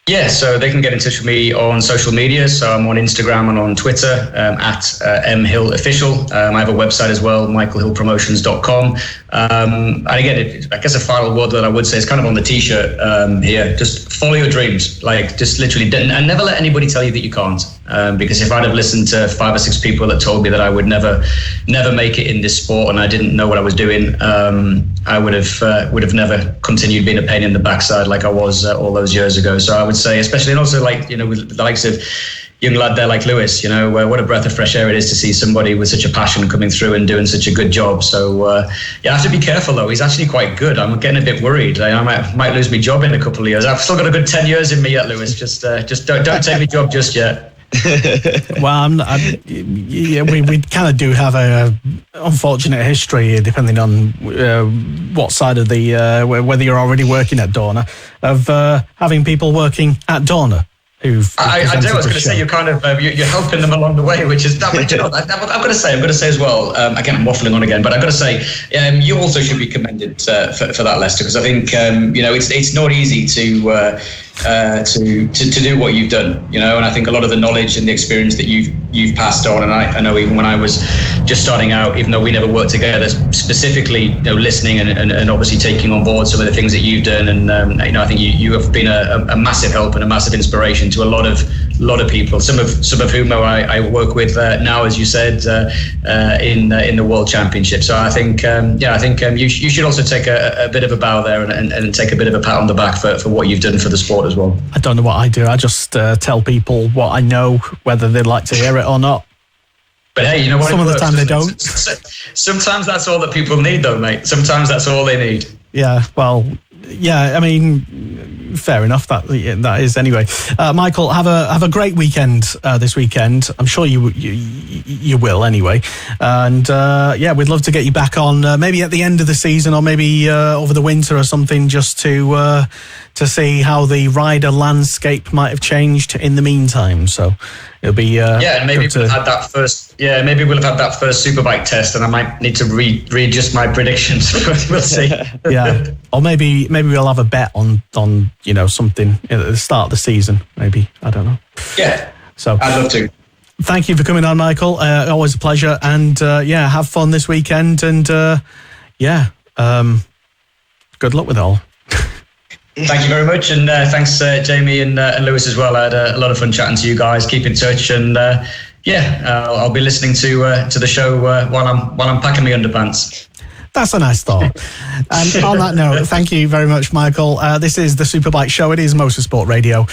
Yeah, so they can get in touch with me on social media. So I'm on Instagram and on Twitter at mhillofficial. I have a website as well, michaelhillpromotions.com. And again, I guess a final word that I would say is kind of on the T-shirt here. Just follow your dreams. Like, just literally, and never let anybody tell you that you can't. Because if I'd have listened to 5 or 6 people that told me that I would never make it in this sport and I didn't know what I was doing, I would have never continued being a pain in the backside like I was all those years ago. So I would say, especially, and also with the likes of young lad there like Lewis, what a breath of fresh air it is to see somebody with such a passion coming through and doing such a good job. So you have to be careful though. He's actually quite good. I'm getting a bit worried. I might lose my job in a couple of years. I've still got a good 10 years in me yet, Lewis. Just don't take my job just yet. Well, we kind of do have a unfortunate history, depending on what side of the whether you're already working at Dorna, of having people working at Dorna. I was going to say you're kind of you're helping them along the way, which is that. But I'm going to say as well. Again, I'm waffling on again, but I've got to say you also should be commended for that, Lester, because I think it's not easy to do what you've done, and I think a lot of the knowledge and the experience that you've passed on, and I know even when I was just starting out, even though we never worked together, specifically listening and obviously taking on board some of the things that you've done, and I think you have been a massive help and a massive inspiration to a lot of people, some of whom I work with now, as you said, in the World Championship. So I think you should also take a bit of a bow there and take a bit of a pat on the back for what you've done for the sport as well. I don't know what I do. I just tell people what I know, whether they'd like to hear it or not. But hey, you know what? Some of the time they don't. Sometimes that's all that people need, though, mate. Sometimes that's all they need. Yeah, well, yeah, I mean, fair enough. That is anyway. Michael, have a great weekend this weekend. I'm sure you will anyway. And yeah, we'd love to get you back on maybe at the end of the season or maybe over the winter or something, just to see how the rider landscape might have changed in the meantime. So it'll be and maybe we'll have had that first. Yeah, maybe we'll have had that first Superbike test, and I might need to readjust my predictions. We'll see. Yeah, or maybe we'll have a bet on something at the start of the season. Maybe, I don't know. Yeah. So I'd love to. Thank you for coming on, Michael. Always a pleasure. And have fun this weekend. And good luck with it all. Thank you very much, and thanks Jamie and Lewis as well. I had a lot of fun chatting to you guys. Keep in touch, and I'll be listening to the show while I'm packing my underpants. That's a nice thought. And on that note, thank you very much, Michael. This is the Superbike Show. It is Motorsport Radio.